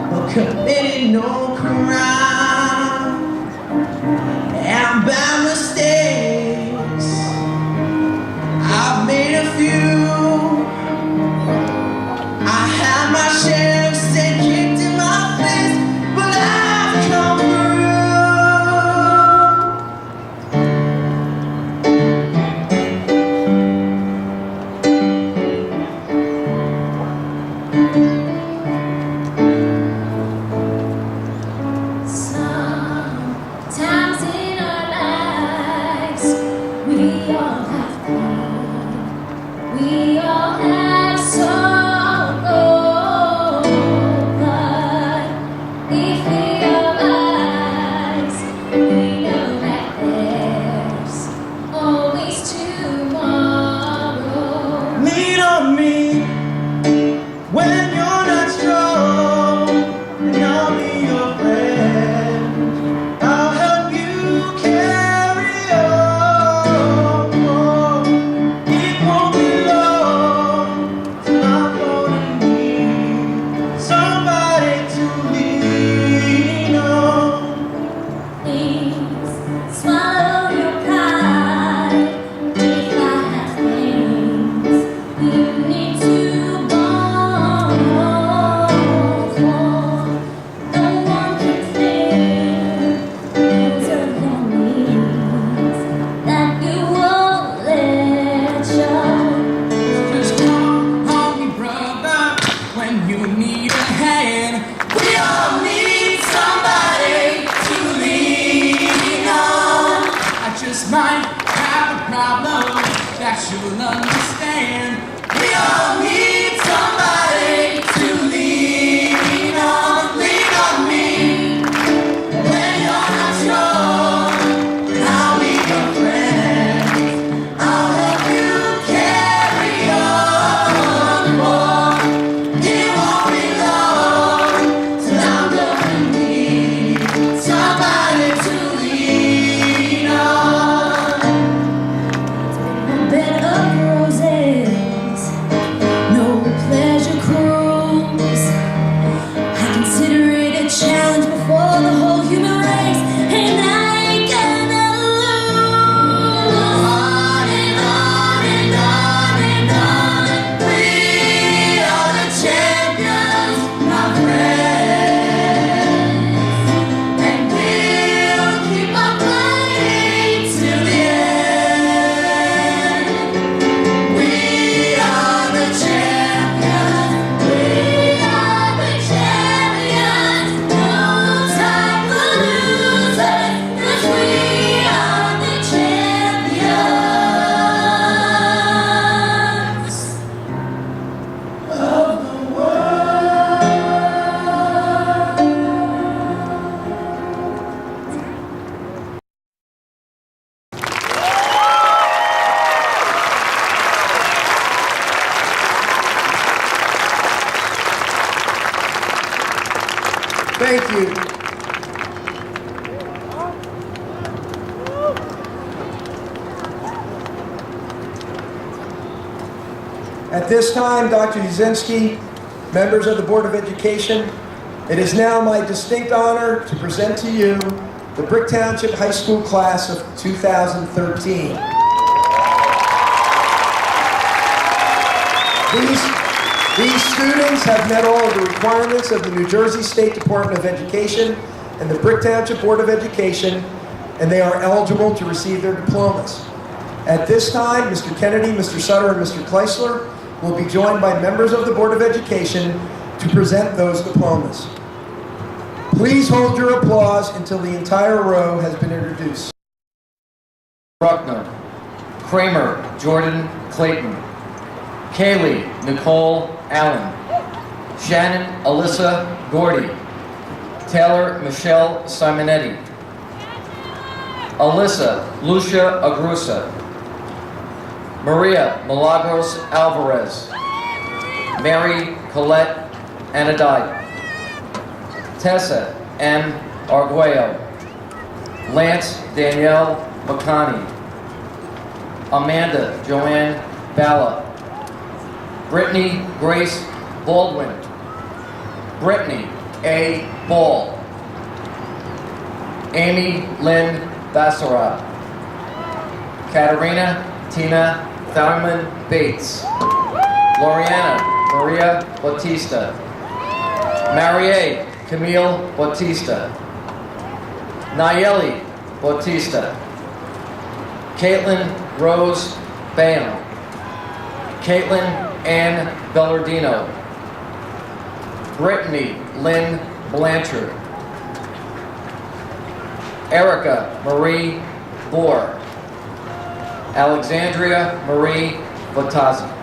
but committed no crime. And bad mistakes, I've made a few. I had my share of sin kicked in my face, but I've come Sometimes in our lives, we all have pain, we all have sorrow, but if we realize, we know that there's always tomorrow. lean on me when you're not strong, and I'll be your friend. I'll help you carry on. It won't be long till I'm gonna need somebody to lean on. Please swallow your pride. If I have things you need to borrow for, no one can fill those of your needs that you won't let show. Just call on me, brother, when you need a hand. We all need somebody to lean on. I just might have a problem that you'll understand. We all need somebody to lean on. Lean on me when you're not strong, and I'll be your friend. I'll help you carry on, boy. It won't be long till I'm gonna need somebody to lean on. A bed of Thank you. At this time, Dr. Uzinski, members of the Board of Education, it is now my distinct honor to present to you the Brick Township High School class of 2013. These students have met all of the requirements of the New Jersey State Department of Education and the Brick Township Board of Education, and they are eligible to receive their diplomas. At this time, Mr. Kennedy, Mr. Sutter, and Mr. Kleisler will be joined by members of the Board of Education to present those diplomas. Please hold your applause until the entire row has been introduced. Bruckner, Kramer, Jordan Clayton, Kaylee Nicole Allen, Shannon Alyssa Gordy, Taylor Michelle Simonetti, Alyssa Lucia Agrusa, Maria Milagros Alvarez, Mary Colette Anadai, Tessa M. Arguello, Lance Danielle McConney, Amanda Joanne Balla, Brittany Grace Baldwin, Brittany A. Ball, Amy Lynn Basara, Katarina Tina Thurman Bates, Loriana Maria Bautista, Marie Camille Bautista, Nayeli Bautista, Caitlin Rose Bayham, Caitlin Ann Bellardino, Brittany Lynn Blanchard, Erica Marie Bohr, Alexandria Marie Bottazzi.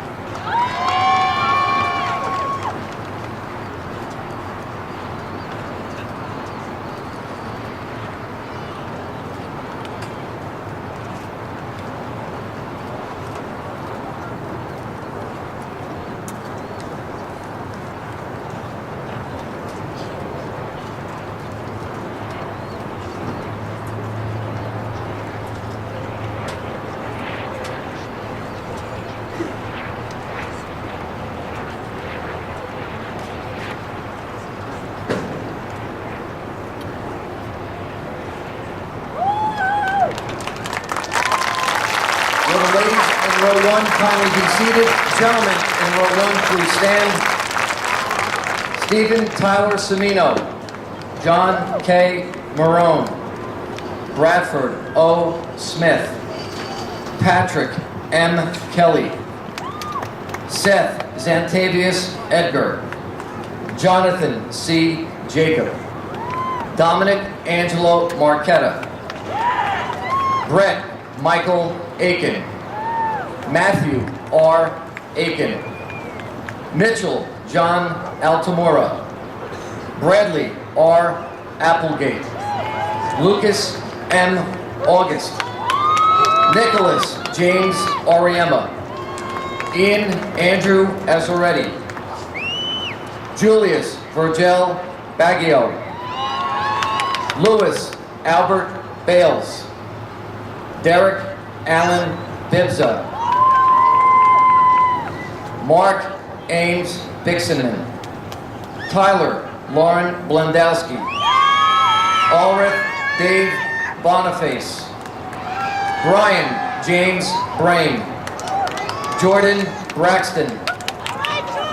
Row 1, kindly be seated. Gentlemen in row 1, please stand. Stephen Tyler Semino, John K. Marone, Bradford O. Smith, Patrick M. Kelly, Seth Xantavius Edgar, Jonathan C. Jacob, Dominic Angelo Marquetta, Brett Michael Aiken, Matthew R. Aiken, Mitchell John Altamora, Bradley R. Applegate, Lucas M. August, Nicholas James Oriema, Ian Andrew Azaretti, Julius Virgil Baggio, Louis Albert Bales, Derek Allen Bibza, Mark Ames Bixenman, Tyler Lauren Blendowski, Ulrich Dave Boniface, Brian James Brain, Jordan Braxton,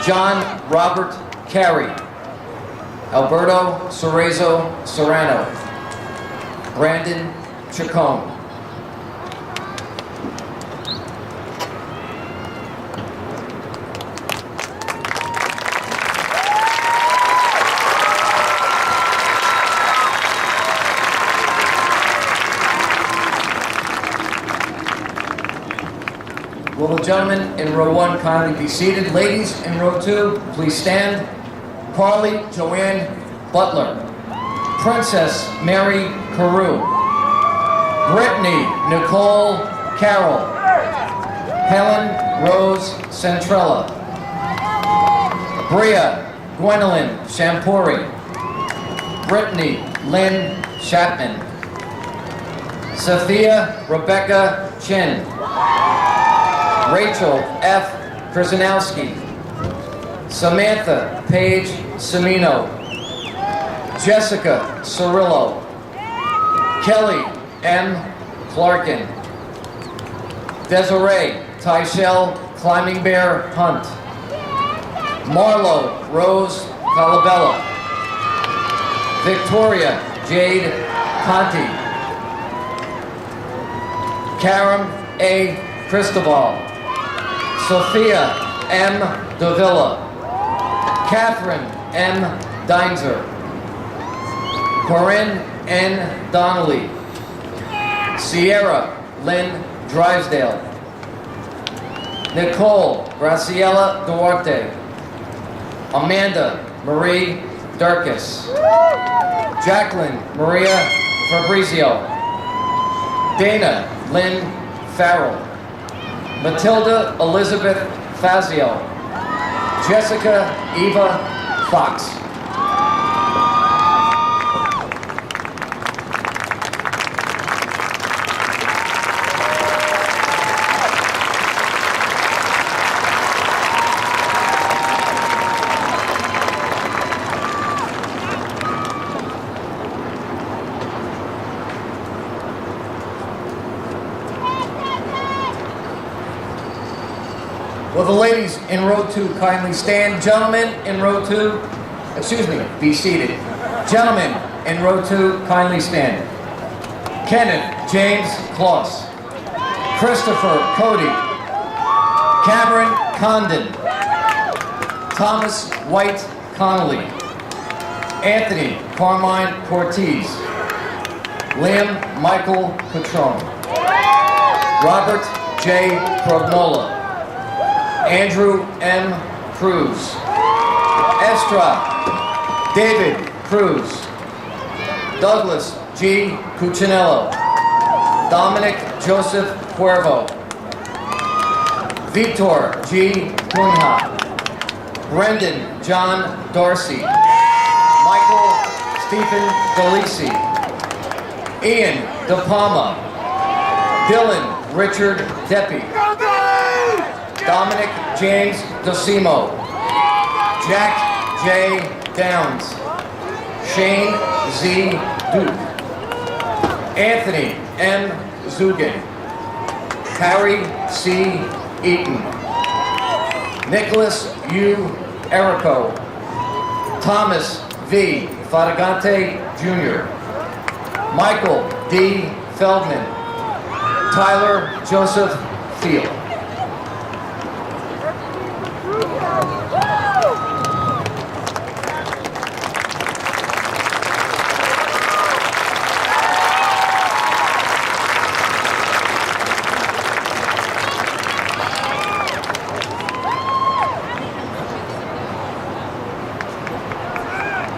John Robert Carey, Alberto Cerezo Serrano, Brandon Chacon. Will the gentlemen in row 1 kindly be seated? Ladies in row 2, please stand. Carly Joanne Butler, Princess Mary Carew, Brittany Nicole Carroll, Helen Rose Centrella, Bria Gwendolyn Shampuri, Brittany Lynn Chapman. Sophia Rebecca Chin. Rachel F. Krzyzanowski. Samantha Paige Semino. Jessica Cirillo. Kelly M. Clarkin. Desiree Tyshell Climbing Bear Hunt. Marlo Rose Calabella. Victoria Jade Conti. Karen A. Cristobal. Sophia M. Davila. Catherine M. Deinzer. Corinne N. Donnelly. Sierra Lynn Drysdale. Nicole Graciela Duarte. Amanda Marie Durkis. Jacqueline Maria Fabrizio. Dana Lynn Farrell. Matilda Elizabeth Fazio. Jessica Eva Fox. Will the ladies in row 2 kindly stand? Gentlemen in row 2, excuse me, be seated. Gentlemen in row 2, kindly stand. Kenneth James Kloss. Christopher Cody. Cameron Condon. Thomas White Connolly. Anthony Carmine Cortez. Liam Michael Patron. Robert J. Prognola. Andrew M. Cruz. Estra David Cruz. Douglas G. Cuccinello. Dominic Joseph Cuervo. Vitor G. Cunha. Brendan John Darcy. Michael Stephen Delisi. Ian De Palma. Dylan Richard Deppy. Dominic James DeSimo. Jack J. Downs. Shane Z. Duke. Anthony M. Zugan. Harry C. Eaton. Nicholas U. Erico. Thomas V. Fadagante Jr. Michael D. Feldman. Tyler Joseph Field.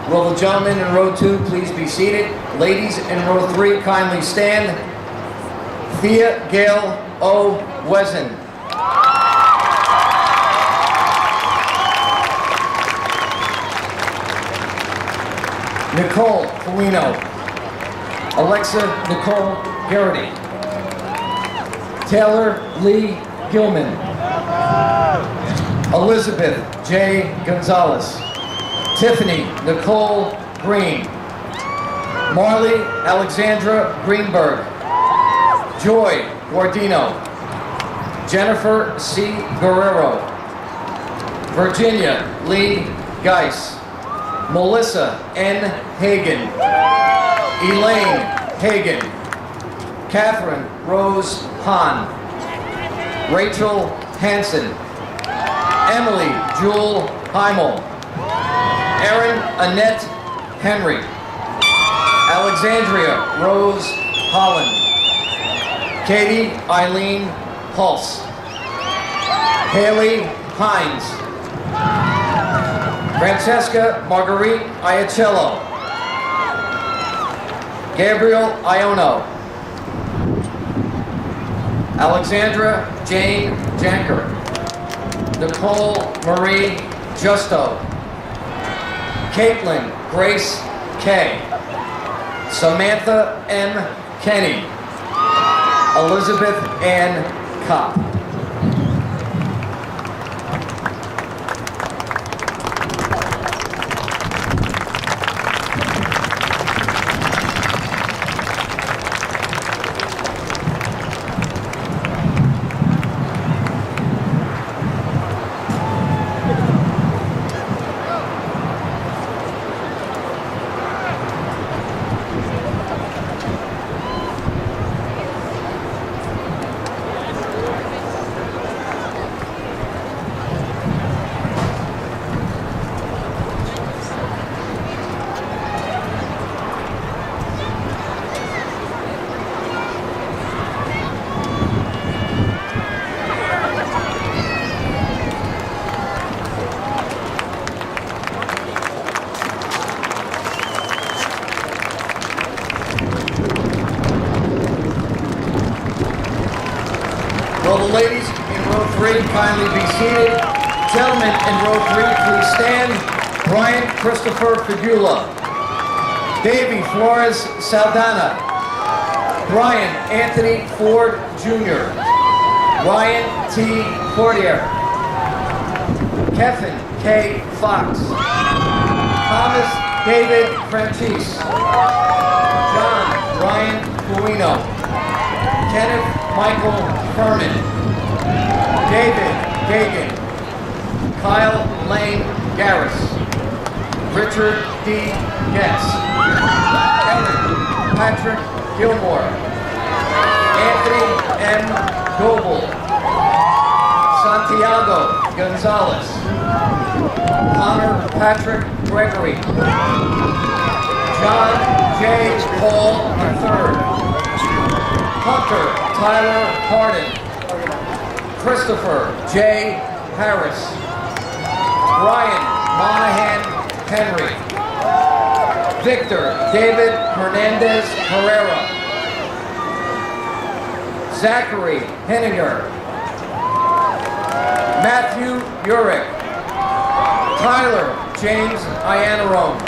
Will the gentlemen in row 2 please be seated? Ladies in row 3 kindly stand. Thea Gail O. Wesen. Nicole Polino. Alexa Nicole Garrity. Taylor Lee Gilman. Elizabeth J. Gonzalez. Tiffany Nicole Green. Marley Alexandra Greenberg. Joy Guardino. Jennifer C. Guerrero. Virginia Lee Geis. Melissa N. Hagan. Elaine Hagan. Catherine Rose Hahn. Rachel Hansen. Emily Jewel Heimel. Erin Annette Henry. Alexandria Rose Holland. Katie Eileen Pulse. Haley Hines. Francesca Marguerite Iacello. Gabriel Iono. Alexandra Jane Janker. Nicole Marie Justo. Caitlin Grace K. Samantha M. Kenny. Elizabeth Ann Kopp. Will the ladies in row 3 kindly be seated? Gentlemen in row 3, please stand. Brian Christopher Figula. Davy Flores Saldana. Brian Anthony Ford Jr. Ryan T. Fortier. Kevin K. Fox. Thomas David Franchise. John Ryan Fuino. Kenneth Michael Furman. David Gagan. Kyle Lane Garris. Richard D. Getz. Aaron Patrick Gilmore. Anthony M. Goebel. Santiago Gonzalez. Connor Patrick Gregory. John J. Paul III. Hunter Tyler Hardin. Christopher J. Harris. Brian Monahan Henry. Victor David Hernandez Herrera. Zachary Henninger. Matthew Urich. Tyler James Iannarone.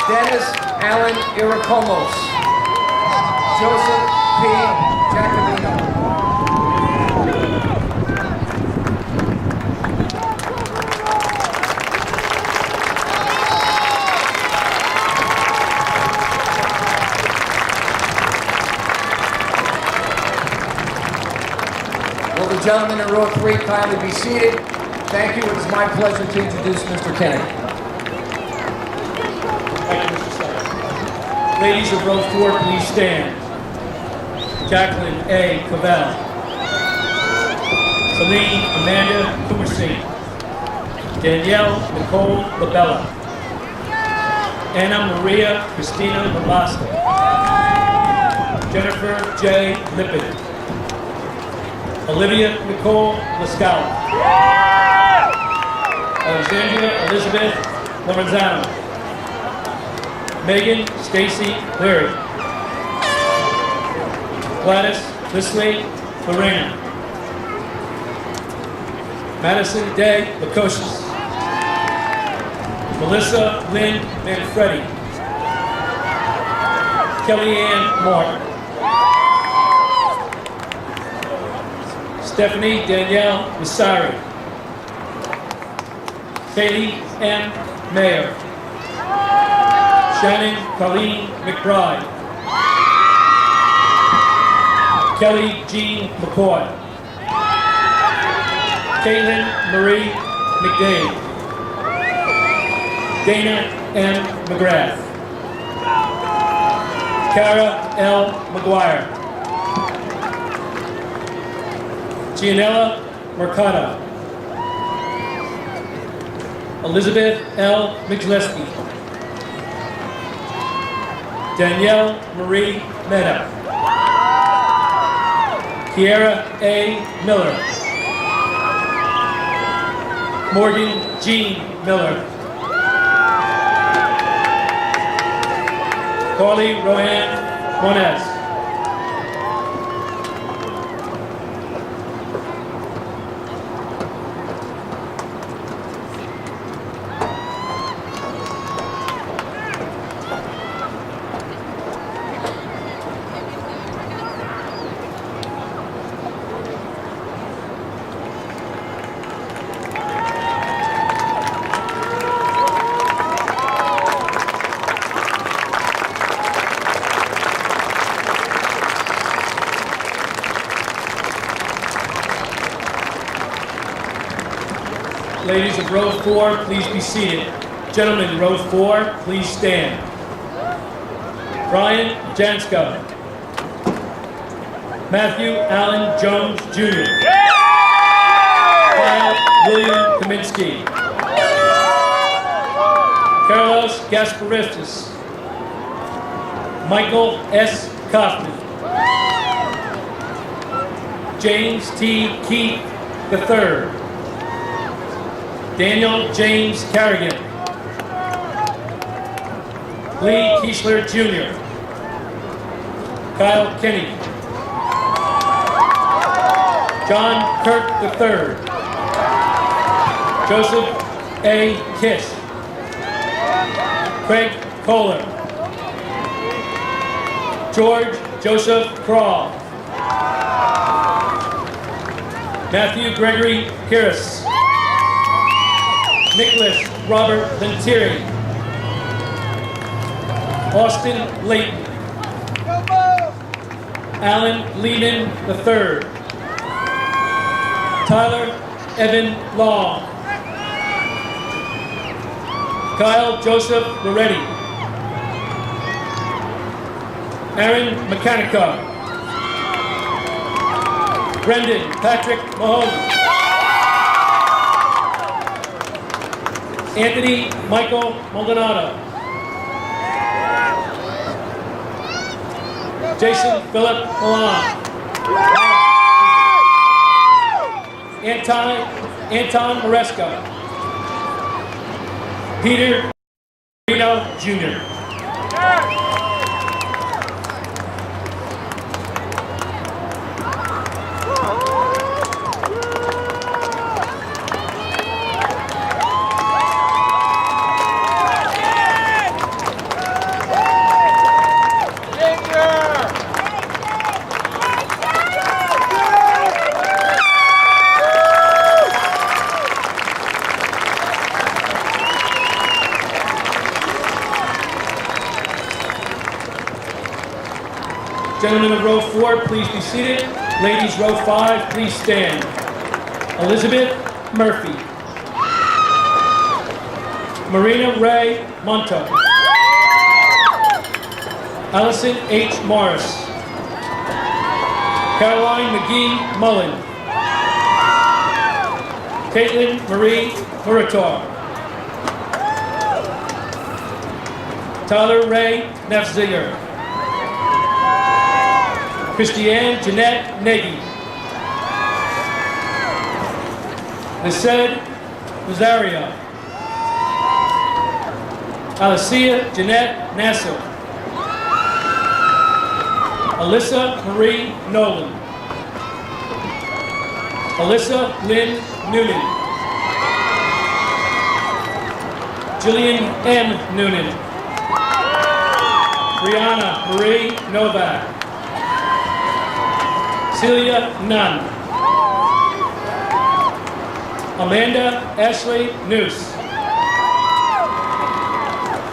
Dennis Allen Irakomos. Joseph P. Jacobino. Will the gentlemen in row 3 kindly be seated? Thank you. It is my pleasure to introduce Mr. Kennedy. Thank you, Mr. Secretary. Ladies of row 4, please stand. Jacqueline A. Cavell. Celine Amanda Kumerstein. Danielle Nicole Labella. Anna Maria Christina Labasta. Jennifer J. Lippin. Olivia Nicole Lascala. Alexandria Elizabeth Lorenzano. Megan Stacy Leary. Gladys Lisley Lorena. Madison Day Lukosius. Melissa Lynn Manfredi. Kellyanne Martin. Stephanie Danielle Masari. Kaylee M. Mayer. Shannon Colleen McBride. Kelly Jean McCoy. Caitlin Marie McDade. Dana M. McGrath. Cara L. McGuire. Gianella Mercado. Elizabeth L. McGillespie. Danielle Marie Meta. Kiera A. Miller. Morgan Jean Miller. Carly Roanne Moniz. Ladies of row 4, please be seated. Gentlemen, row 4, please stand. Brian Jansko. Matthew Allen Jones Jr. Kyle William Kaminsky. Carlos Gasparistas. Michael S. Kaufman. James T. Keith III. Daniel James Carrigan. Lee Kiesler Jr. Kyle Kenny. John Kirk III. Joseph A. Kish. Craig Kohler. George Joseph Crawl. Matthew Gregory Harris. Nicholas Robert Venturi. Austin Layton. Alan Lehman III. Tyler Evan Long. Kyle Joseph Loretti. Aaron Mechanico. Brendan Patrick Mahoney. Anthony Michael Maldonado. Jason Philip Milan. Anton Moresco. Peter Reno Jr. Gentlemen of row 4, please be seated. Ladies, row 5, please stand. Elizabeth Murphy. Marina Ray Monto. Allison H. Morris. Caroline McGee Mullen. Caitlin Marie Murator. Tyler Ray Nefziger. Christiane Jeanette Nagy. Lised Rosario. Alicia Jeanette Nasser. Alyssa Marie Nolan. Alyssa Lynn Noonan. Jillian M. Noonan. Brianna Marie Novak. Celia Nunn. Amanda Ashley Noose.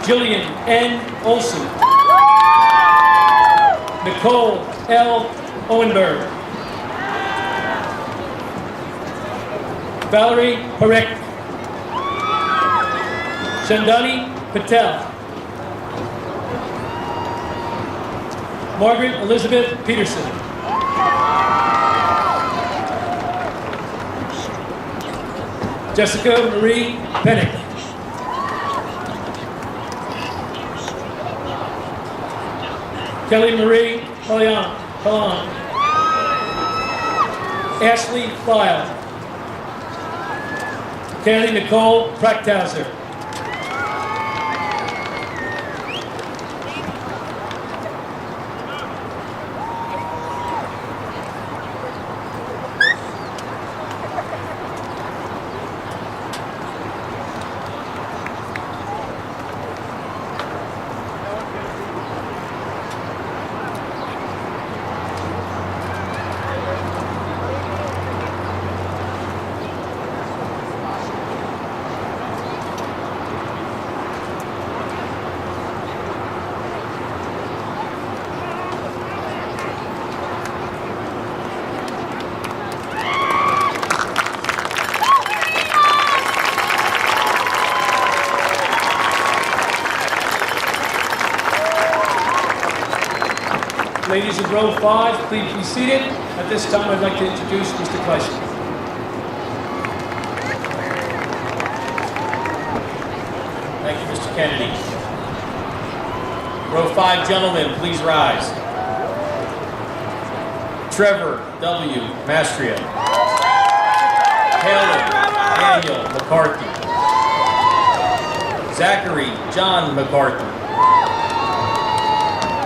Jillian N. Olson. Nicole L. Owenberg. Valerie Parek. Chandani Patel. Margaret Elizabeth Peterson. Jessica Marie Pennick. Kelly Marie Pallon. Ashley File. Kaylee Nicole Pracktauser. Ladies of row 5, please be seated. At this time, I'd like to introduce Mr. Kleisman. Thank you, Mr. Kennedy. Row 5 gentlemen, please rise. Trevor W. Mastria. Caleb Daniel McCarthy. Zachary John McCarthy.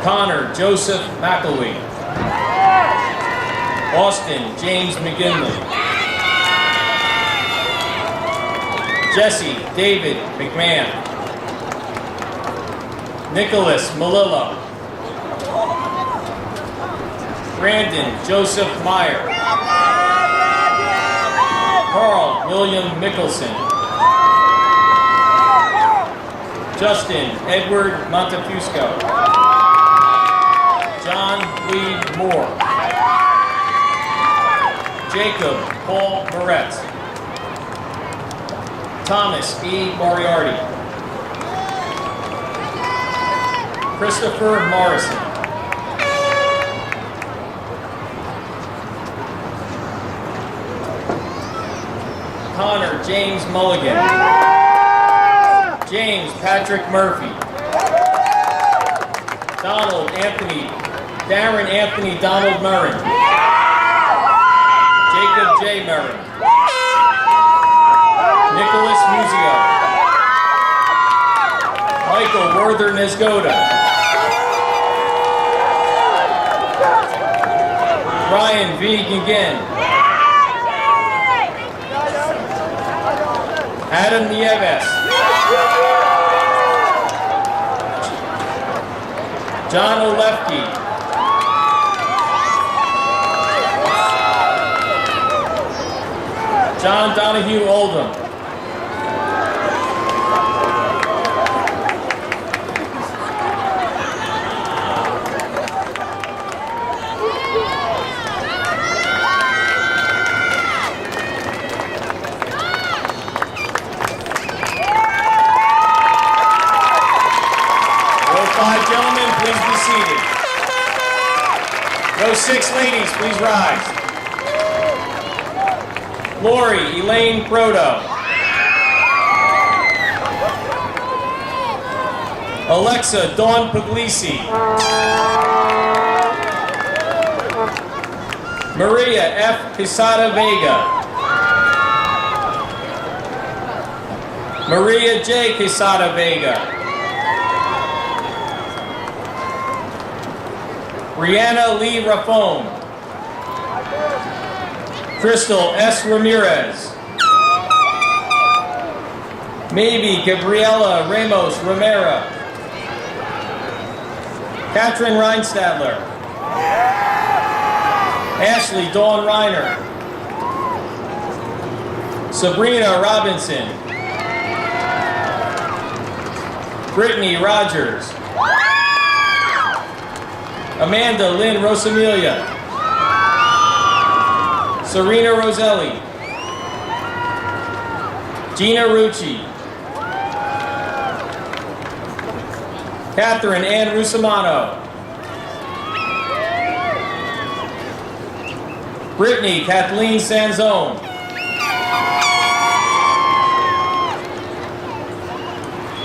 Connor Joseph McElwee. Austin James McGinley. Jesse David McMahon. Nicholas Malillo. Brandon Joseph Meyer. Carl William Mickelson. Justin Edward Montefusco. John Lee Moore. Jacob Paul Moretz. Thomas E. Moriarty. Christopher Morrison. Connor James Mulligan. James Patrick Murphy. Darren Anthony Donald Murrin. Jacob J. Murrin. Nicholas Muzio. Michael Werther Nesgoda. Ryan V. Gingen. Adam Nieves. John Olefke. John Donahue Oldham. Row 5 gentlemen, please be seated. Row 6 ladies, please rise. Lori Elaine Proto. Alexa Dawn Puglisi. Maria F. Quesada Vega. Maria J. Quesada Vega. Brianna Lee Raffone. Crystal S. Ramirez. Maybe Gabriela Ramos Romero. Catherine Reinstadler. Ashley Dawn Reiner. Sabrina Robinson. Brittany Rogers. Amanda Lynn Rosamilia. Serena Roselli. Gina Rucci. Catherine Ann Rusamano. Brittany Kathleen Sanzone.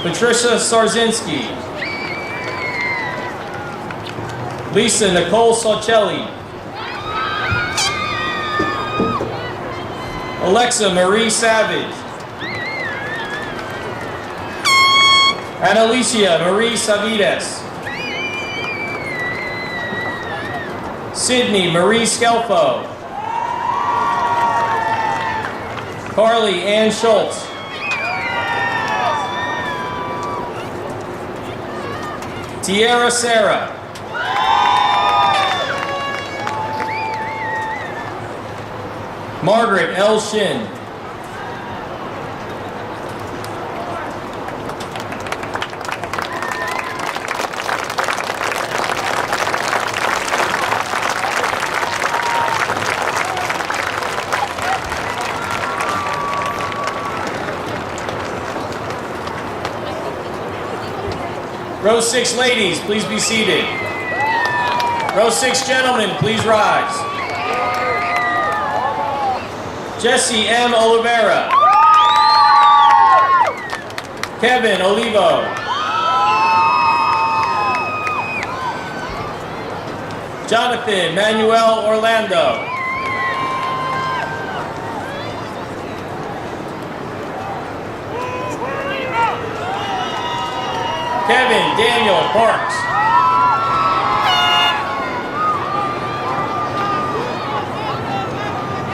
Patricia Sarzinski. Lisa Nicole Saucelli. Alexa Marie Savage. Annalicia Marie Savides. Sydney Marie Skelfo. Carly Ann Schultz. Tierra Sarah. Margaret L. Shin. Row 6 ladies, please be seated. Row 6 gentlemen, please rise. Jesse M. Oliveira. Kevin Olivo. Jonathan Manuel Orlando. Kevin Daniel Parks.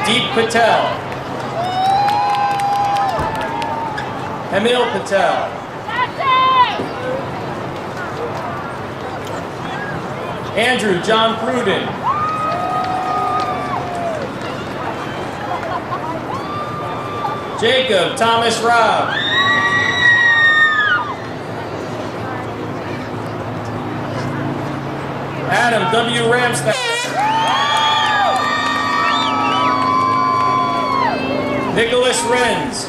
Deep Patel. Emil Patel. Andrew John Pruden. Jacob Thomas Robb. Adam W. Ramstad. Nicholas Renz.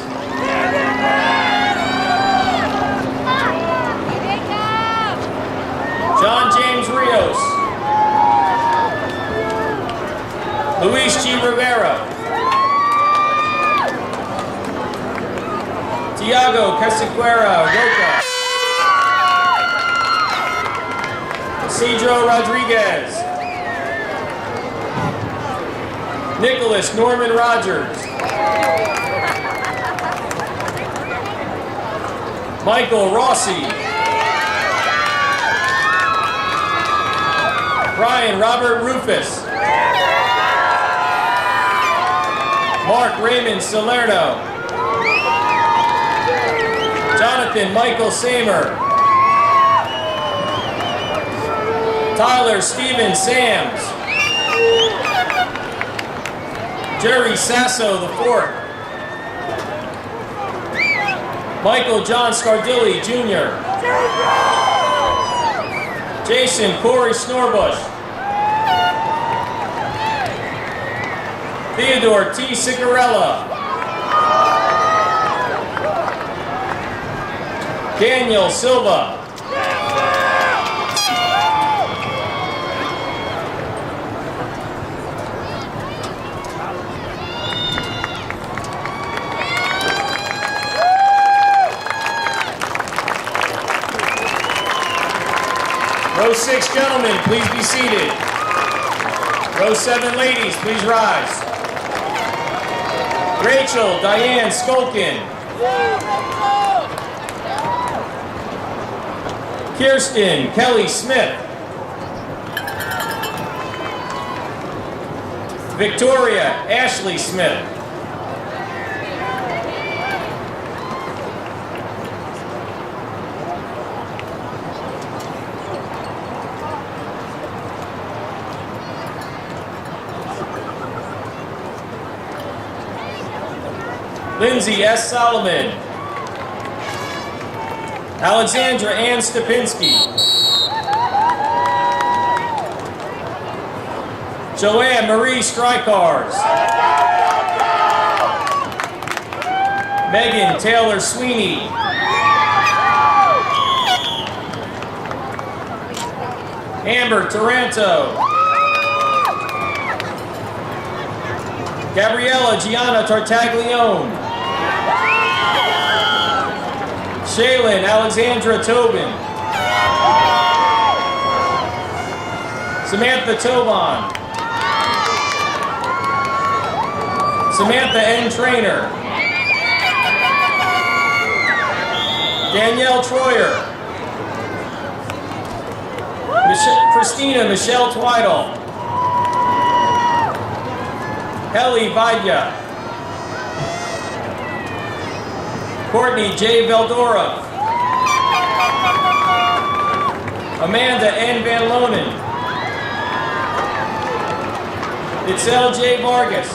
John James Rios. Luis G. Rivera. Tiago Casequera Roca. Isidro Rodriguez. Nicholas Norman Rogers. Michael Rossi. Brian Robert Rufus. Mark Raymond Salerno. Jonathan Michael Samer. Tyler Steven Sams. Jerry Sasso IV. Michael John Scardilli Jr. Jason Corey Snorbush. Theodore T. Cigarella. Daniel Silva. Row 6 gentlemen, please be seated. Row 7 ladies, please rise. Rachel Diane Skolkin. Kirsten Kelly Smith. Victoria Ashley Smith. Lindsay S. Solomon. Alexandra Ann Stepinski. Joanne Marie Strykars. Megan Taylor Sweeney. Amber Taranto. Gabriella Gianna Tartaglione. Shaylin Alexandra Tobin. Samantha Tobon. Samantha N. Trainer. Danielle Troyer. Christina Michelle Twidle. Kelly Vidya. Courtney J. Veldora. Amanda N. Van Lonen. Itzel J. Vargas.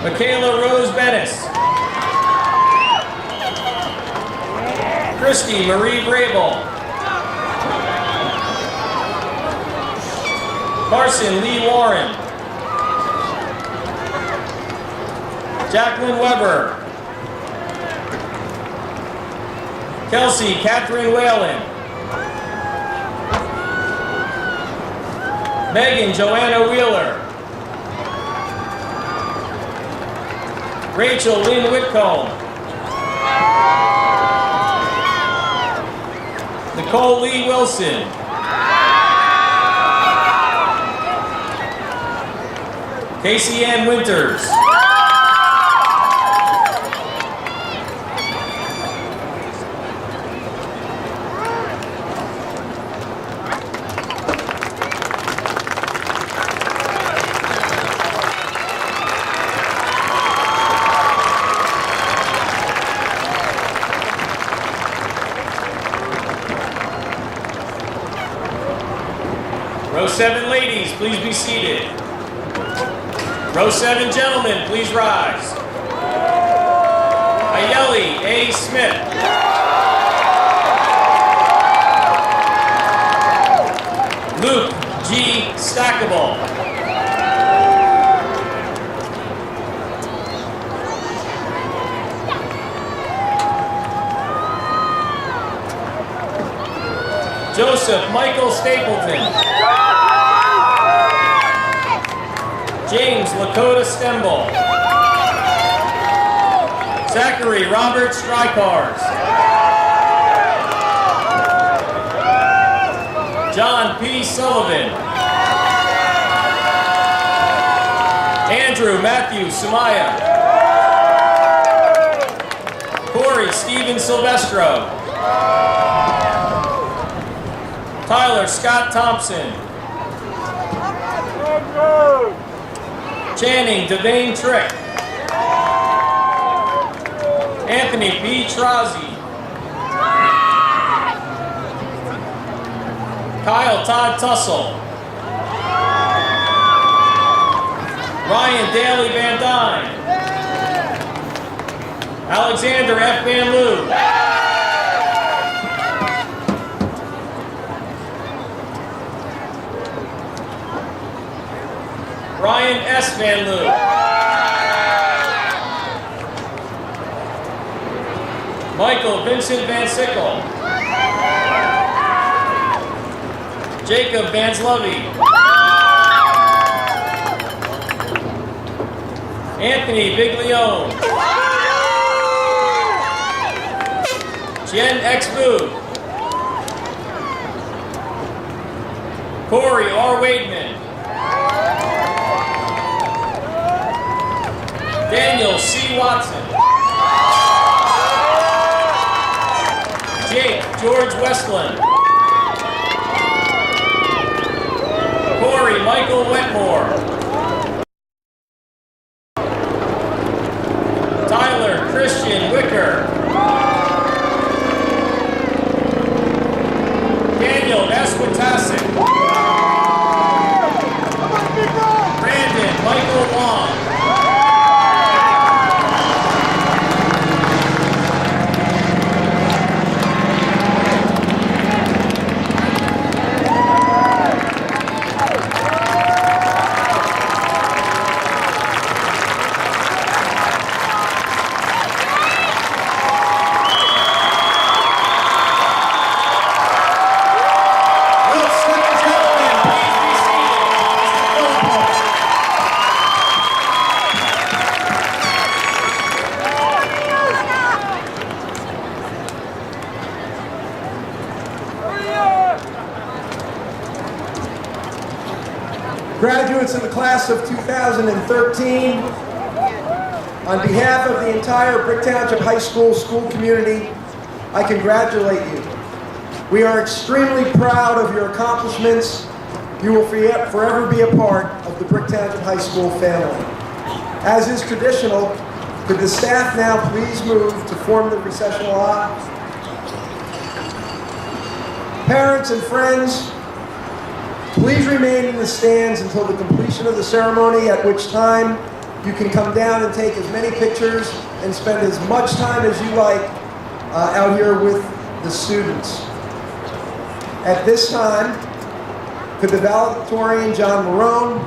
Michaela Rose Bennis. Christy Marie Brable. Carson Lee Warren. Jacqueline Weber. Kelsey Catherine Whalen. Megan Joanna Wheeler. Rachel Lynn Whitcomb. Nicole Lee Wilson. Casey Ann Winters. Row 7 ladies, please be seated. Row 7 gentlemen, please rise. Ayeli A. Smith. Luke G. Stackable. Joseph Michael Stapleton. James Lakota Stemble. Zachary Robert Strykars. John P. Sullivan. Andrew Matthew Sumaya. Corey Stephen Silvestro. Tyler Scott Thompson. Channing Devane Trick. Anthony B. Trozzi. Kyle Todd Tussle. Ryan Daly Van Dyne. Alexander F. Van Loo. Ryan S. Van Loo. Michael Vincent Van Sickle. Jacob Vanslovey. Anthony Biglione. Jen X. Booth. Corey R. Wademan. Daniel C. Watson. Jake George Westland. Corey Michael Wetmore. Tyler Christian Wicker. Daniel S. Witasic. Brandon Michael Wong. Graduates in the class of 2013, on behalf of the entire Brick Township High School school community, I congratulate you. We are extremely proud of your accomplishments. You will forever be a part of the Brick Township High School family. As is traditional, could the staff now please move to form the recessional aisle? Parents and friends, please remain in the stands until the completion of the ceremony, at which time you can come down and take as many pictures and spend as much time as you like out here with the students. At this time, could the valedictorian, John Marone,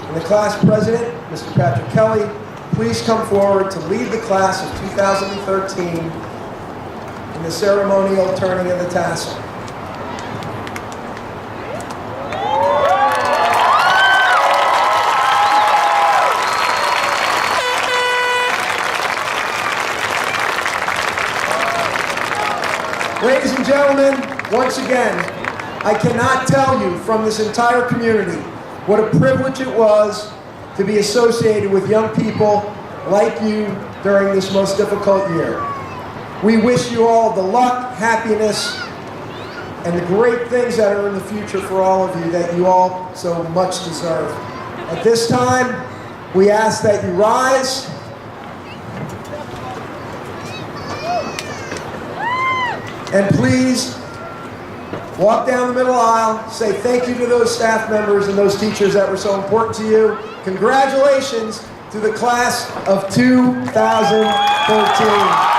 and the class president, Mr. Patrick Kelly, please come forward to lead the class of 2013 in the ceremonial turning of the tassel. Ladies and gentlemen, once again, I cannot tell you from this entire community what a privilege it was to be associated with young people like you during this most difficult year. We wish you all the luck, happiness, and the great things that are in the future for all of you that you all so much deserve. At this time, we ask that you rise. And please walk down the middle aisle, say thank you to those staff members and those teachers that were so important to you. Congratulations to the class of 2013.